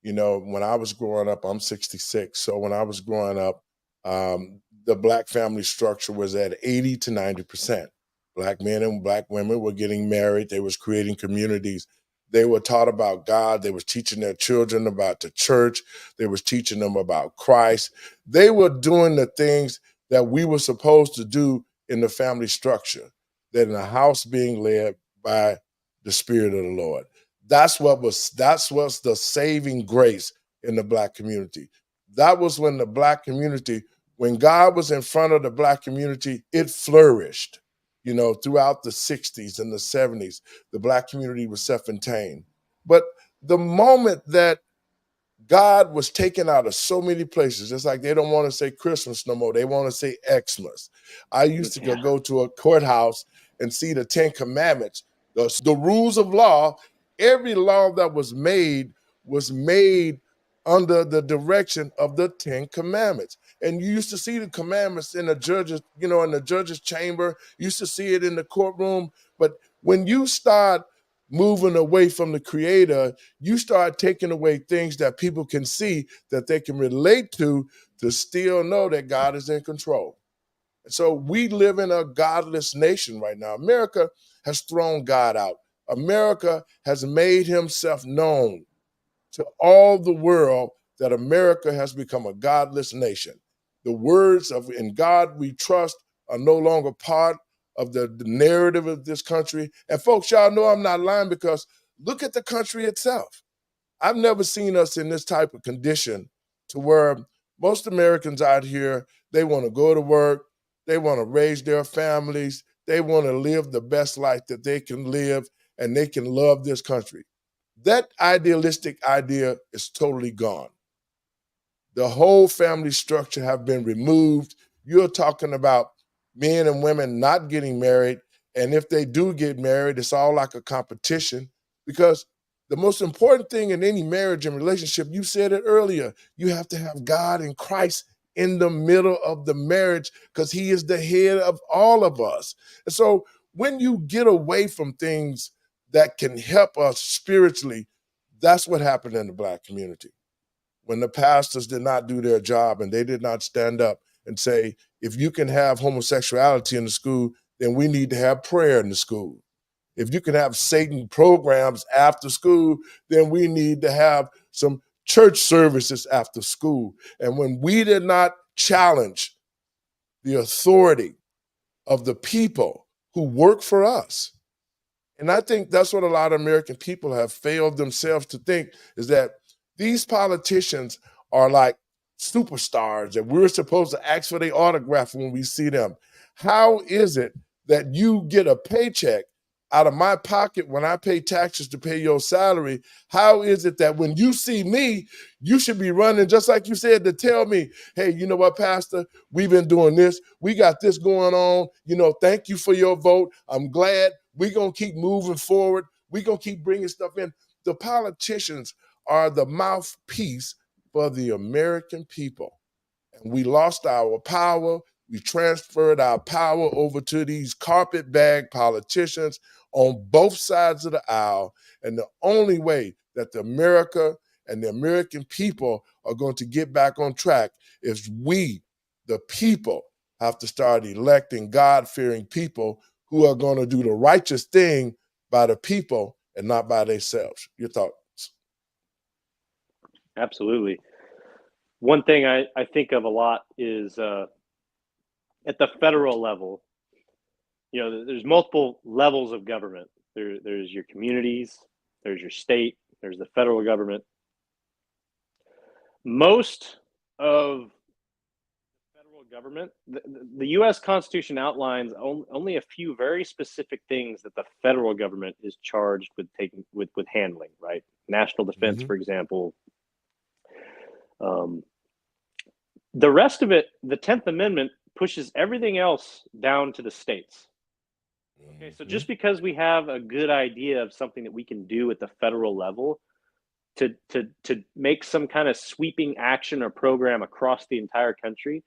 When I was growing up, I'm 66. So when I was growing up, the Black family structure was at 80 to 90%. Black men and Black women were getting married. They was creating communities. They were taught about God. They was teaching their children about the church. They was teaching them about Christ. They were doing the things that we were supposed to do in the family structure, that in a house being led by the Spirit of the Lord. That's what's the saving grace in the Black community. That was when the Black community, when God was in front of the Black community, it flourished. Throughout the 60s and the 70s, the Black community was self-contained. But the moment that God was taken out of so many places, it's like they don't want to say Christmas no more. They want to say Xmas. I used to go to a courthouse and see the 10 Commandments, the rules of law. Every law that was made under the direction of the 10 Commandments. And you used to see the commandments in the judge's chamber. You used to see it in the courtroom. But when you start moving away from the Creator, you start taking away things that people can see, that they can relate to still know that God is in control. And so we live in a godless nation right now. America has thrown God out. America has made himself known to all the world that America has become a godless nation. The words of "in God we trust" are no longer part of the narrative of this country. And folks, y'all know I'm not lying, because look at the country itself. I've never seen us in this type of condition, to where most Americans out here, they want to go to work, they want to raise their families, they want to live the best life that they can live, and they can love this country. That idealistic idea is totally gone. The whole family structure have been removed. You're talking about men and women not getting married. And if they do get married, it's all like a competition, because the most important thing in any marriage and relationship, you said it earlier, you have to have God and Christ in the middle of the marriage, because he is the head of all of us. And so when you get away from things that can help us spiritually, that's what happened in the Black community. When the pastors did not do their job and they did not stand up and say, if you can have homosexuality in the school, then we need to have prayer in the school. If you can have Satan programs after school, then we need to have some church services after school. And when we did not challenge the authority of the people who work for us, and I think that's what a lot of American people have failed themselves to think, is that these politicians are like superstars that we're supposed to ask for their autograph when we see them. How is it that you get a paycheck out of my pocket when I pay taxes to pay your salary? How is it that when you see me, you should be running, just like you said, to tell me, hey, you know what, Pastor, we've been doing this. We got this going on. Thank you for your vote. I'm glad. We're going to keep moving forward. We're going to keep bringing stuff in. The politicians are the mouthpiece for the American people. And we lost our power. We transferred our power over to these carpetbag politicians on both sides of the aisle. And the only way that America and the American people are going to get back on track is we, the people, have to start electing God-fearing people who are going to do the righteous thing by the people and not by themselves. Your thoughts? Absolutely. One thing I think of a lot is at the federal level, there's multiple levels of government. There's your communities, there's your state, there's the federal government. Most of the federal government, the U.S. Constitution outlines only a few very specific things that the federal government is charged with handling, right? National defense, for example. The rest of it, the 10th Amendment pushes everything else down to the states. Okay, so just because we have a good idea of something that we can do at the federal level to make some kind of sweeping action or program across the entire country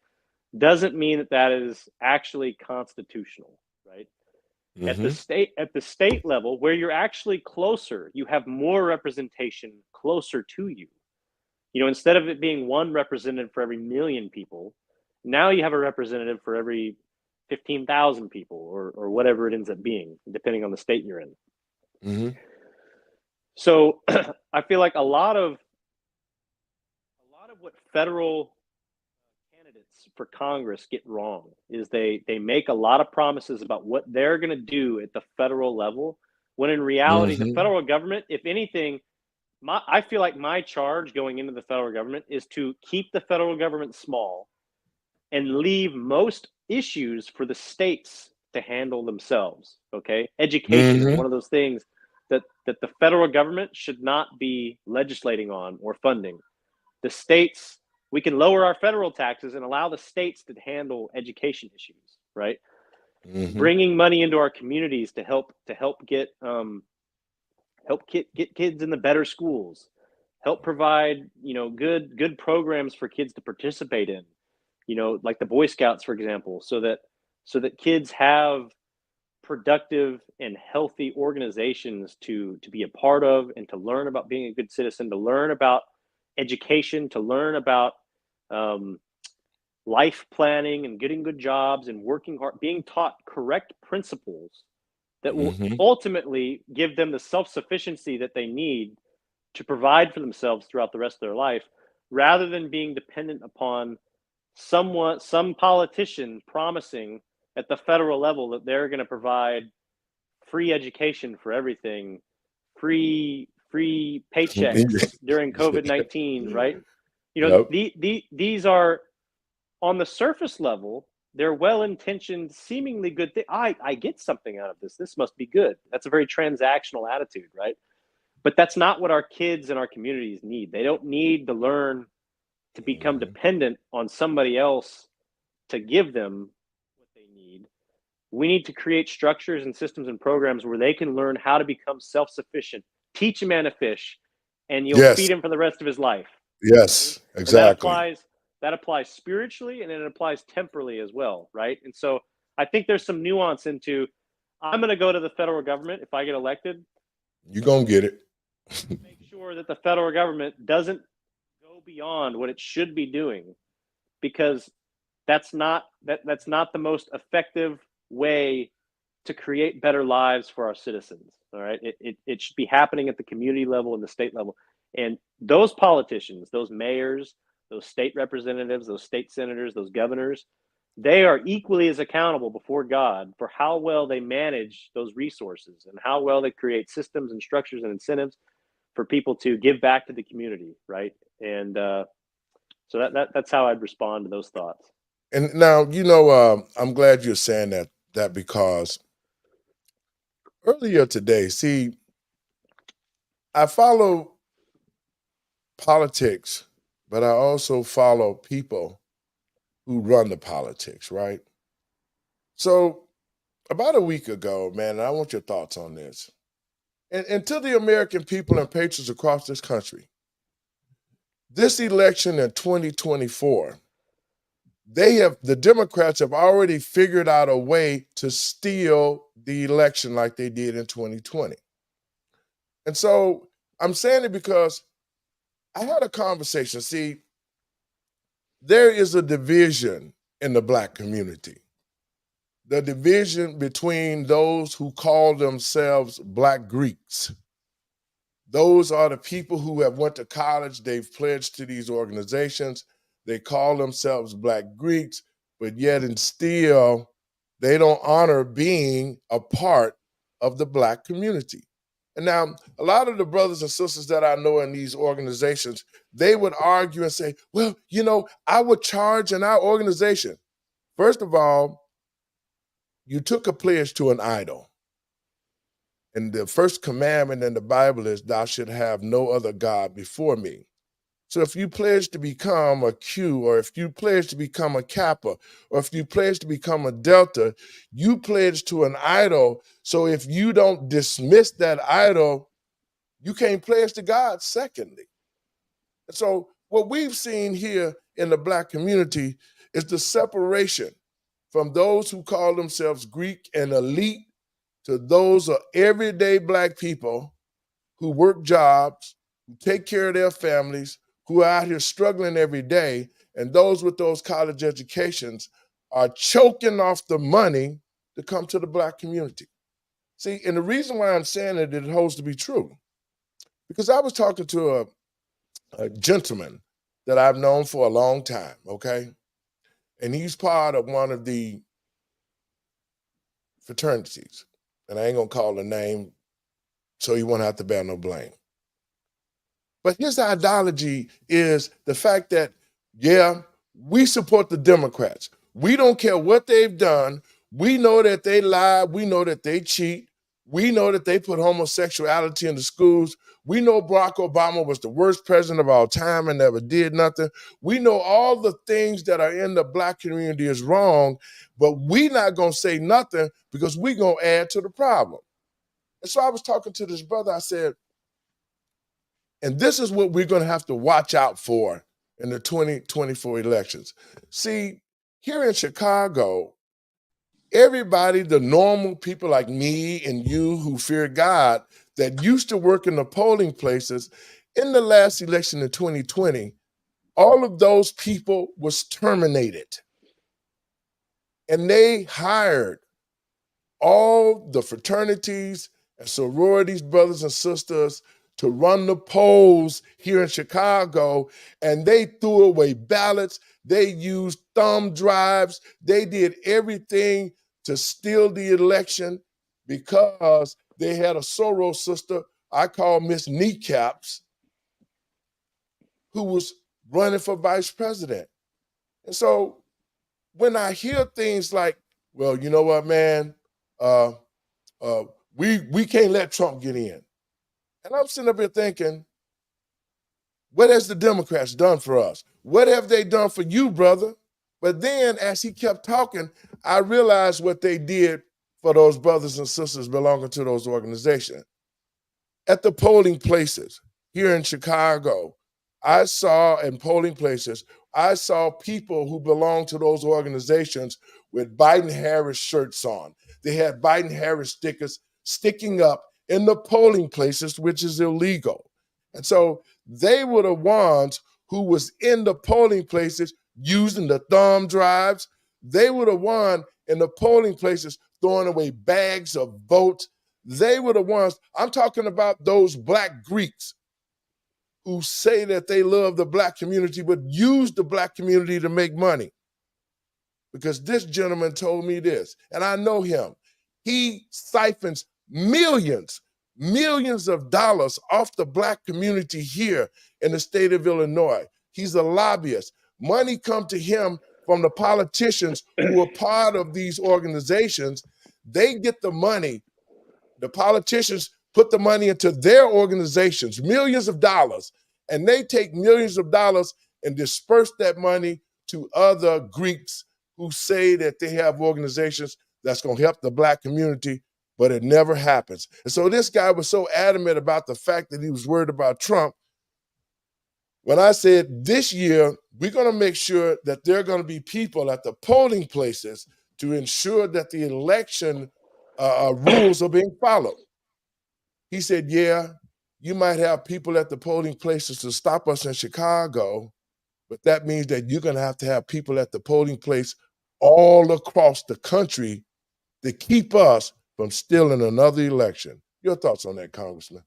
doesn't mean that is actually constitutional, right? At the state level, where you're actually closer, you have more representation closer to you. Instead of it being one representative for every million people, now you have a representative for every 15,000 people or whatever it ends up being, depending on the state you're in. So I feel like a lot of what federal candidates for Congress get wrong is they make a lot of promises about what they're going to do at the federal level, when in reality, the federal government, if anything, I feel like my charge going into the federal government is to keep the federal government small and leave most issues for the states to handle themselves. Okay. Education is one of those things that the federal government should not be legislating on or funding. The states, we can lower our federal taxes and allow the states to handle education issues, right? Bringing money into our communities to help get kids in the better schools, help provide, good programs for kids to participate in, like the Boy Scouts, for example, so that kids have productive and healthy organizations to be a part of and to learn about being a good citizen, to learn about education, to learn about life planning and getting good jobs and working hard, being taught correct principles that will ultimately give them the self-sufficiency that they need to provide for themselves throughout the rest of their life, rather than being dependent upon some politician promising at the federal level that they're going to provide free education for everything, free paychecks during COVID-19, right? These are, on the surface level, they're well-intentioned, seemingly good things. I get something out of this. This must be good. That's a very transactional attitude, right? But that's not what our kids and our communities need. They don't need to learn to become dependent on somebody else to give them what they need. We need to create structures and systems and programs where they can learn how to become self-sufficient. Teach a man to fish, and you'll feed him for the rest of his life. Yes, exactly. That applies spiritually, and it applies temporally as well, right? And so I think there's some nuance into, I'm going to go to the federal government if I get elected. You're going to get it. Make sure that the federal government doesn't go beyond what it should be doing, because that's not the most effective way to create better lives for our citizens. All right. It should be happening at the community level and the state level. And those politicians, those mayors, those state representatives, those state senators, those governors, they are equally as accountable before God for how well they manage those resources and how well they create systems and structures and incentives for people to give back to the community, right? And so that's how I'd respond to those thoughts. And now, I'm glad you're saying that because earlier today, see, I follow politics, but I also follow people who run the politics, right? So about a week ago, man, and I want your thoughts on this. And to the American people and patriots across this country, this election in 2024, the Democrats have already figured out a way to steal the election like they did in 2020. And so I'm saying it because I had a conversation. See, there is a division in the Black community. The division between those who call themselves Black Greeks. Those are the people who have went to college, they've pledged to these organizations, they call themselves Black Greeks, but yet and still, they don't honor being a part of the Black community. And now, a lot of the brothers and sisters that I know in these organizations, they would argue and say, well, you know, I would charge in our organization. First of all, you took a pledge to an idol. And the first commandment in the Bible is, thou should have no other God before me. So if you pledge to become a Q, or if you pledge to become a Kappa, or if you pledge to become a Delta, you pledge to an idol. So if you don't dismiss that idol, you can't pledge to God, secondly. And so what we've seen here in the Black community is the separation from those who call themselves Greek and elite to those are everyday Black people who work jobs, who take care of their families, who are out here struggling every day, and those with those college educations are choking off the money to come to the Black community. See, and the reason why I'm saying it holds to be true, because I was talking to a gentleman that I've known for a long time, okay? And he's part of one of the fraternities. And I ain't gonna call the name so he won't have to bear no blame. But his ideology is the fact that, yeah, we support the Democrats. We don't care what they've done. We know that they lie. We know that they cheat. We know that they put homosexuality in the schools. We know Barack Obama was the worst president of all time and never did nothing. We know all the things that are in the Black community is wrong, but we not gonna say nothing because we gonna add to the problem. And so I was talking to this brother, I said, and this is what we're gonna have to watch out for in the 2024 elections. See, here in Chicago, everybody, the normal people like me and you who fear God that used to work in the polling places, in the last election in 2020, all of those people was terminated. And they hired all the fraternities and sororities, brothers and sisters, to run the polls here in Chicago, and they threw away ballots. They used thumb drives. They did everything to steal the election because they had a Soros sister, I call Miss Kneecaps, who was running for vice president. And so when I hear things like, well, you know what, man, we can't let Trump get in. And I'm sitting up here thinking, what has the Democrats done for us? What have they done for you, brother? But then as he kept talking, I realized what they did for those brothers and sisters belonging to those organizations. At the polling places here in Chicago, I saw in polling places, I saw people who belong to those organizations with Biden-Harris shirts on. They had Biden-Harris stickers sticking up in the polling places, which is illegal. And so they were the ones who was in the polling places using the thumb drives. They were the one in the polling places throwing away bags of votes. They were the ones, I'm talking about those Black Greeks who say that they love the Black community, but use the Black community to make money. Because this gentleman told me this, and I know him. He siphons millions of dollars off the Black community here in the state of Illinois. He's a lobbyist. Money come to him from the politicians who are part of these organizations. They get the money. The politicians put the money into their organizations, millions of dollars, and they take millions of dollars and disperse that money to other Greeks who say that they have organizations that's going to help the Black community, but it never happens. And so this guy was so adamant about the fact that he was worried about Trump. When I said this year, we're going to make sure that there are going to be people at the polling places to ensure that the election rules are being followed. He said, yeah, you might have people at the polling places to stop us in Chicago, but that means that you're going to have people at the polling place all across the country to keep us from stealing another election. Your thoughts on that, Congressman?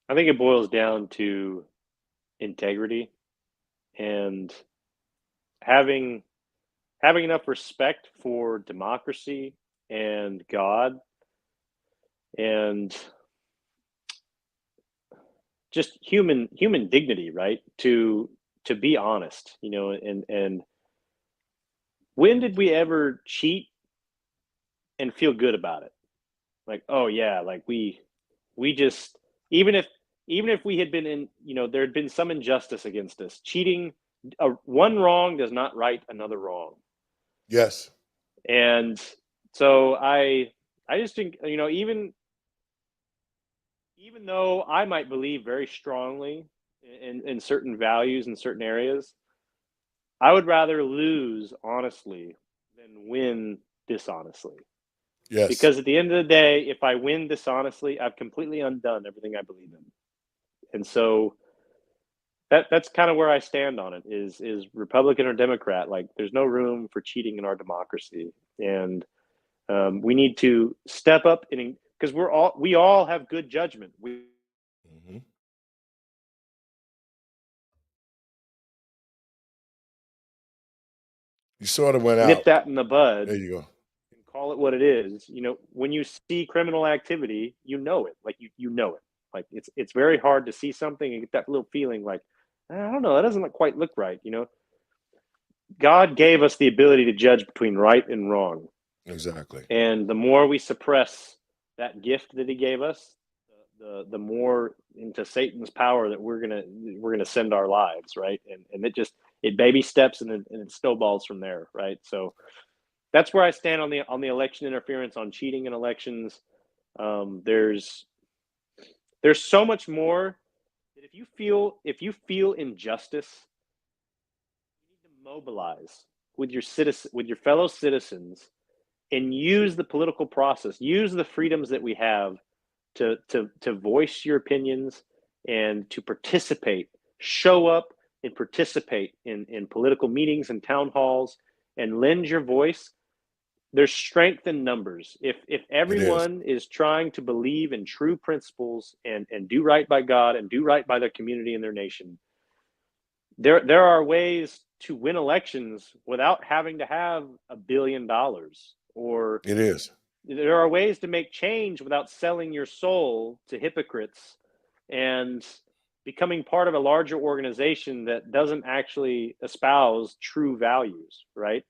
I think it boils down to integrity and having enough respect for democracy and God and just human dignity, right? To be honest, and when did we ever cheat and feel good about it? Like, oh yeah, like we just, even if we had been in, there had been some injustice against us, cheating, one wrong does not right another wrong. Yes. And so I just think, even though I might believe very strongly in certain values in certain areas, I would rather lose honestly than win dishonestly. Yes. Because at the end of the day, if I win dishonestly, I've completely undone everything I believe in. And so that's kind of where I stand on it, is Republican or Democrat. Like, there's no room for cheating in our democracy. And we need to step up, because we all have good judgment. Mm-hmm. You sort of went out. Nip that in the bud. There you go. And call it what it is. When you see criminal activity, you know it. Like you know it. Like it's very hard to see something and get that little feeling like, I don't know, that doesn't quite look right. God gave us the ability to judge between right and wrong. Exactly. And the more we suppress that gift that He gave us, the more into Satan's power that we're gonna send our lives, right? And it baby steps and it snowballs from there, right? So that's where I stand on the election interference, on cheating in elections. There's so much more that if you feel injustice, you need to mobilize with your fellow citizens, and use the political process, use the freedoms that we have to voice your opinions and to participate, show up and participate in political meetings and town halls and lend your voice. There's strength in numbers. If everyone is trying to believe in true principles and do right by God and do right by their community and their nation, there are ways to win elections without having to have $1 billion. Or it is. There are ways to make change without selling your soul to hypocrites and becoming part of a larger organization that doesn't actually espouse true values, right?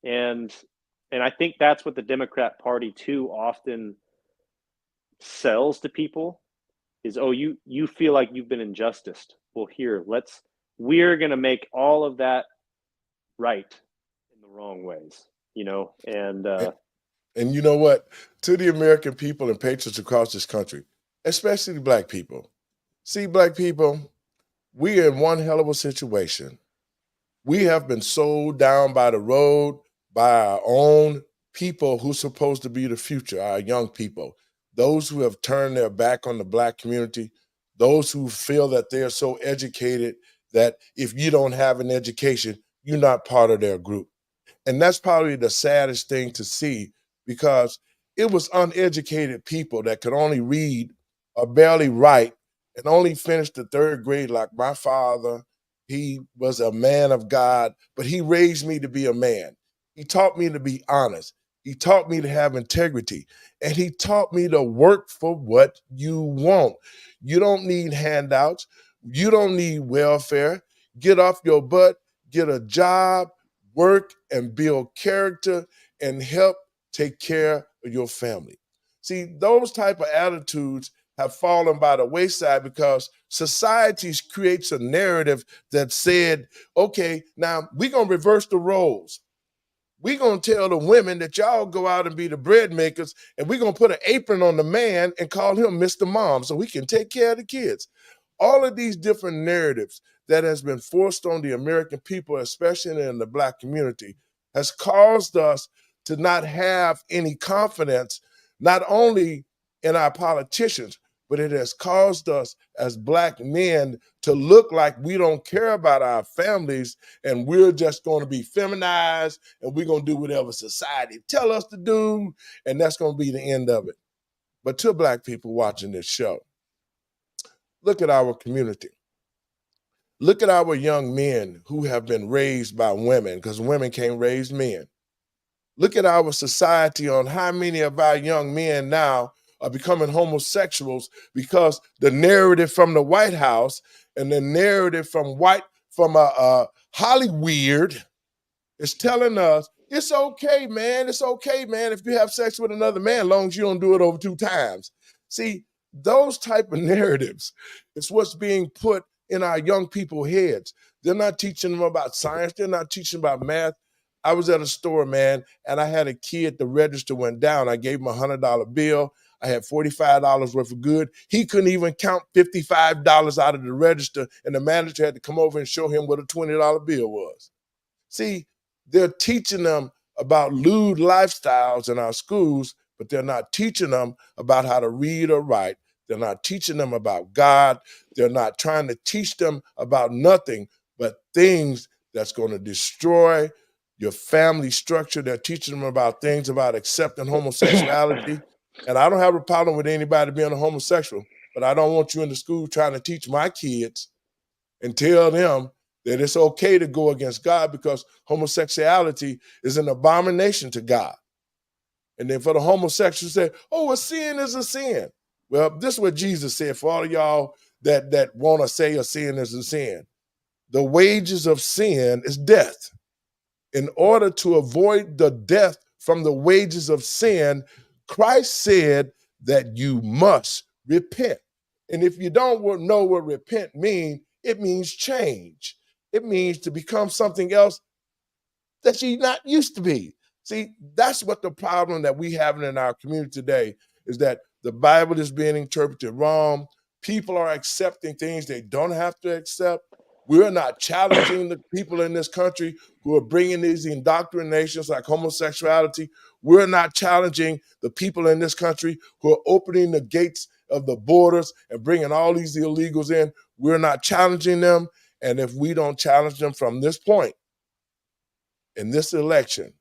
And I think that's what the Democrat Party too often sells to people is, oh, you feel like you've been injusticed. Well, here, we're going to make all of that right in the wrong ways, And you know what? To the American people and patriots across this country, especially Black people. See, Black people, we are in one hell of a situation. We have been sold down by the road by our own people who's supposed to be the future, our young people. Those who have turned their back on the Black community, those who feel that they're so educated that if you don't have an education, you're not part of their group. And that's probably the saddest thing to see, because it was uneducated people that could only read or barely write and only finish the 3rd grade, like my father. He was a man of God, but he raised me to be a man. He taught me to be honest. He taught me to have integrity. And he taught me to work for what you want. You don't need handouts. You don't need welfare. Get off your butt, get a job, work and build character and help take care of your family. See, those type of attitudes have fallen by the wayside because society creates a narrative that said, okay, now we're going to reverse the roles. We're going to tell the women that y'all go out and be the bread makers, and we're going to put an apron on the man and call him Mr. Mom so he can take care of the kids. All of these different narratives that has been forced on the American people, especially in the Black community, has caused us to not have any confidence, not only in our politicians, but it has caused us as Black men to look like we don't care about our families and we're just going to be feminized and we're going to do whatever society tell us to do, and that's going to be the end of it. But to Black people watching this show, look at our community. Look at our young men who have been raised by women, because women can't raise men. Look at our society on how many of our young men now are becoming homosexuals because the narrative from the White House and the narrative from Hollywood is telling us it's okay, man. It's okay, man, if you have sex with another man, as long as you don't do it over 2 times. See, those type of narratives is what's being put in our young people's heads. They're not teaching them about science. They're not teaching about math. I was at a store, man, and I had a kid, the register went down. I gave him a $100 bill. I had $45 worth of good. He couldn't even count $55 out of the register, and the manager had to come over and show him what a $20 bill was. See, they're teaching them about lewd lifestyles in our schools, but they're not teaching them about how to read or write. They're not teaching them about God. They're not trying to teach them about nothing but things that's going to destroy your family structure. They're teaching them about things about accepting homosexuality. And I don't have a problem with anybody being a homosexual, but I don't want you in the school trying to teach my kids and tell them that it's okay to go against God because homosexuality is an abomination to God. And then for the homosexuals say, oh, a sin is a sin. Well, this is what Jesus said for all of y'all that want to say a sin is a sin. The wages of sin is death. In order to avoid the death from the wages of sin, Christ said that you must repent. And if you don't know what repent means, it means change. It means to become something else that you're not used to be. See, that's what the problem that we have in our community today is that the Bible is being interpreted wrong. People are accepting things they don't have to accept. We're not challenging the people in this country who are bringing these indoctrinations like homosexuality. We're not challenging the people in this country who are opening the gates of the borders and bringing all these illegals in. We're not challenging them. And if we don't challenge them from this point, in this election,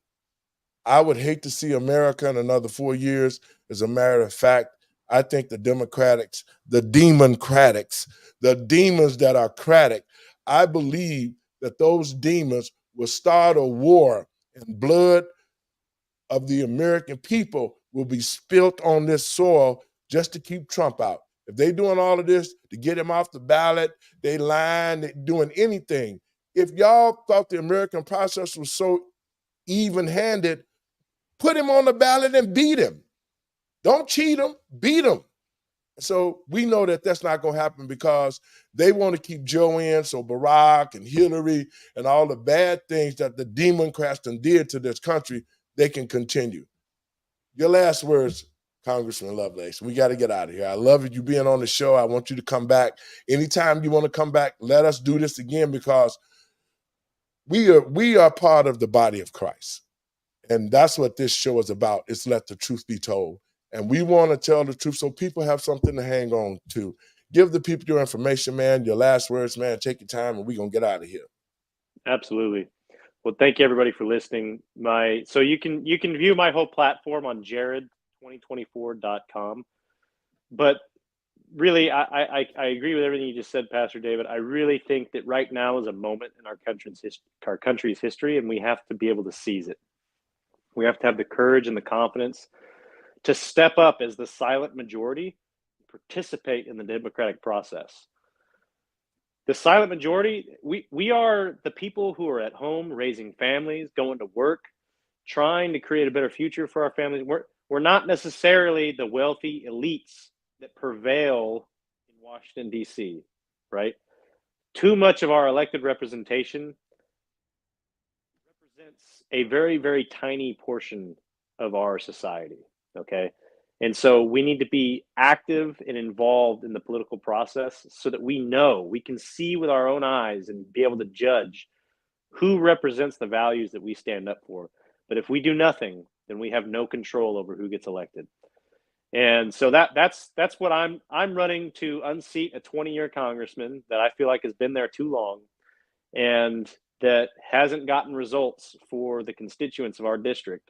I would hate to see America in another 4 years. As a matter of fact, I think the Democrats, the Democrats, the demons that are cratic, I believe that those demons will start a war and blood of the American people will be spilt on this soil just to keep Trump out. If they're doing all of this to get him off the ballot, they lying, they doing anything. If y'all thought the American process was so even-handed, put him on the ballot and beat him. Don't cheat him, beat him. So we know that that's not going to happen because they want to keep Joe in, so Barack and Hillary and all the bad things that the Democrats did to this country, they can continue. Your last words, Congressman Lovelace. We got to get out of here. I love you being on the show. I want you to come back. Anytime you want to come back, let us do this again because we are part of the body of Christ. And that's what this show is about. It's let the truth be told. And we want to tell the truth so people have something to hang on to. Give the people your information, man, your last words, man. Take your time, and we're going to get out of here. Absolutely. Well, thank you, everybody, for listening. So you can view my whole platform on jared2024.com. But really, I agree with everything you just said, Pastor David. I really think that right now is a moment in our country's history, and we have to be able to seize it. We have to have the courage and the confidence to step up as the silent majority, participate in the democratic process. The silent majority, we are the people who are at home raising families, going to work, trying to create a better future for our families. We're not necessarily the wealthy elites that prevail in Washington, D.C., right? Too much of our elected representation represents a very, very tiny portion of our society, okay? And so we need to be active and involved in the political process so that we can see with our own eyes and be able to judge who represents the values that we stand up for. But if we do nothing, then we have no control over who gets elected. And so that's what I'm running to unseat a 20-year congressman that I feel like has been there too long and that hasn't gotten results for the constituents of our district.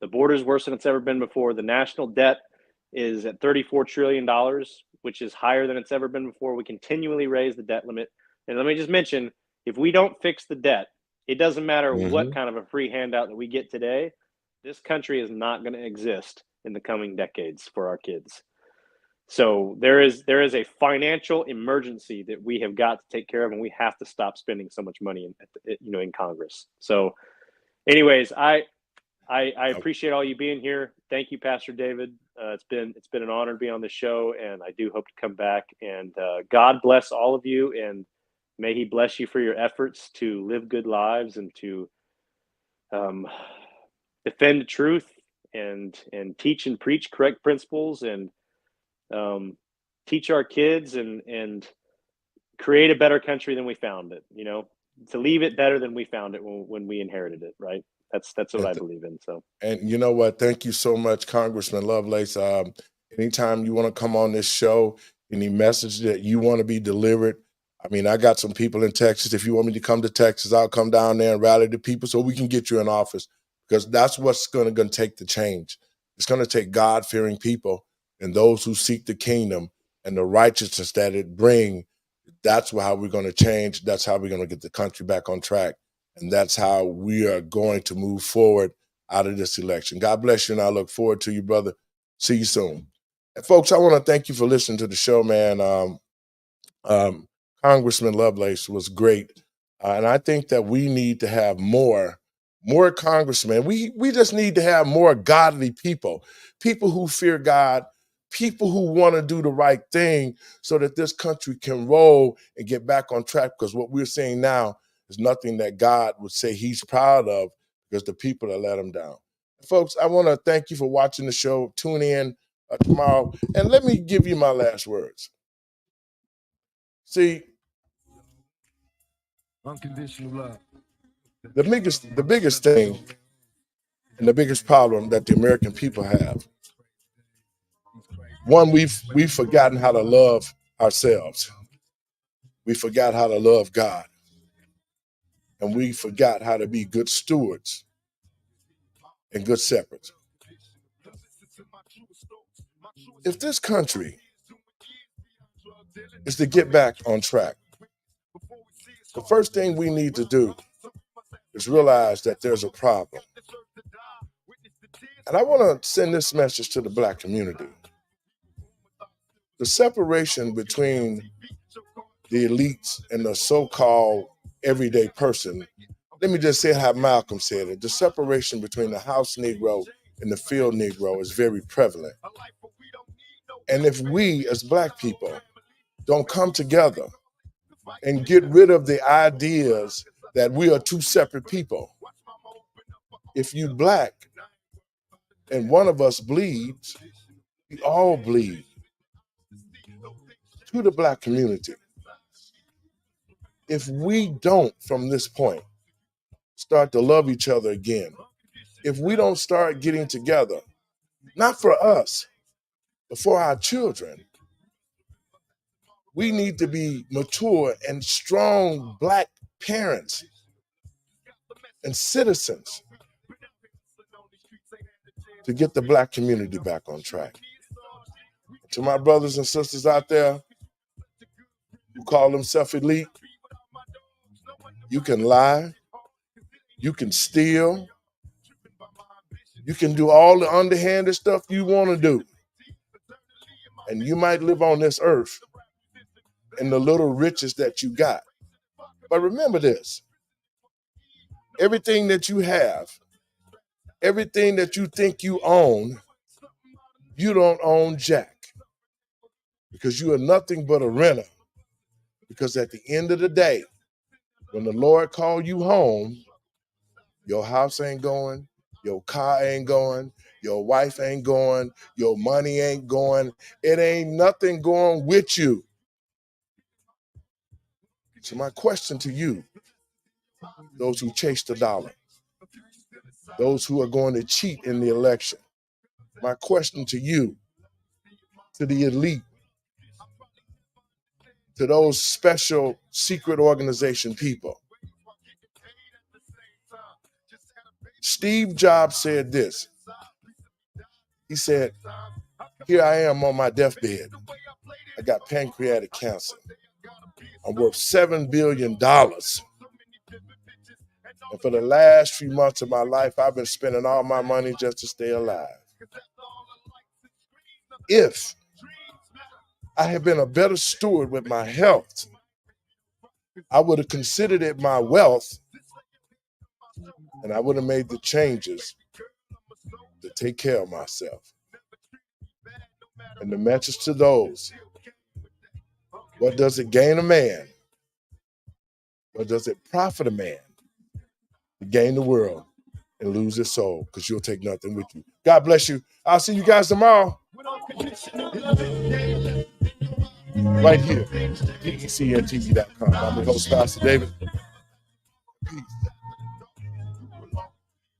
The border is worse than it's ever been before. The national debt is at $34 trillion, which is higher than it's ever been before. We continually raise the debt limit. And let me just mention, if we don't fix the debt, it doesn't matter what kind of a free handout that we get today, this country is not going to exist in the coming decades for our kids. So there is a financial emergency that we have got to take care of, and we have to stop spending so much money in Congress. So anyways, I appreciate all you being here. Thank you, Pastor David. It's been an honor to be on the show, and I do hope to come back. And God bless all of you, and may He bless you for your efforts to live good lives and to defend the truth and teach and preach correct principles and teach our kids and create a better country than we found it. To leave it better than we found it when we inherited it. Right. That's what I believe in. So, and you know what? Thank you so much, Congressman Lovelace. Anytime you want to come on this show, any message that you want to be delivered. I mean, I got some people in Texas. If you want me to come to Texas, I'll come down there and rally the people so we can get you in office, because that's what's going to take the change. It's going to take God-fearing people and those who seek the kingdom and the righteousness that it brings. That's how we're going to change. That's how we're going to get the country back on track. And that's how we are going to move forward out of this election. God bless you, and I look forward to you, brother. See you soon. And folks, I want to thank you for listening to the show, man. Congressman Lovelace was great. And I think that we need to have more congressmen. We just need to have more godly people who fear God, people who want to do the right thing so that this country can roll and get back on track, because what we're seeing now is nothing that God would say He's proud of, because the people that let Him down. Folks, I want to thank you for watching the show. Tune in tomorrow. And let me give you my last words. See, unconditional love. The biggest thing and the biggest problem that the American people have, one, we've forgotten how to love ourselves. We forgot how to love God. And we forgot how to be good stewards and good shepherds. If this country is to get back on track, the first thing we need to do is realize that there's a problem. And I want to send this message to the Black community. The separation between the elites and the so-called everyday person, let me just say how Malcolm said it. The separation between the house Negro and the field Negro is very prevalent. And if we as Black people don't come together and get rid of the ideas that we are two separate people, if you Black and one of us bleeds, we all bleed. To the Black community, if we don't, from this point, start to love each other again, if we don't start getting together, not for us, but for our children, we need to be mature and strong Black parents and citizens to get the Black community back on track. To my brothers and sisters out there who call themselves elite, you can lie, you can steal, you can do all the underhanded stuff you want to do. And you might live on this earth in the little riches that you got. But remember this, everything that you have, everything that you think you own, you don't own jack, because you are nothing but a renter. Because at the end of the day, when the Lord called you home, your house ain't going, your car ain't going, your wife ain't going, your money ain't going. It ain't nothing going with you. So my question to you, those who chase the dollar, those who are going to cheat in the election, My question to you, to the elite, to those special secret organization people. Steve Jobs said this. He said, here I am on my deathbed. I got pancreatic cancer. I'm worth $7 billion. And for the last few months of my life, I've been spending all my money just to stay alive. If I had been a better steward with my health, I would have considered it my wealth, and I would have made the changes to take care of myself. And the message to those, what does it gain a man? What does it profit a man to gain the world and lose his soul? Because you'll take nothing with you. God bless you. I'll see you guys tomorrow. Right here, DECNTV.com. I'm your host, Pastor David.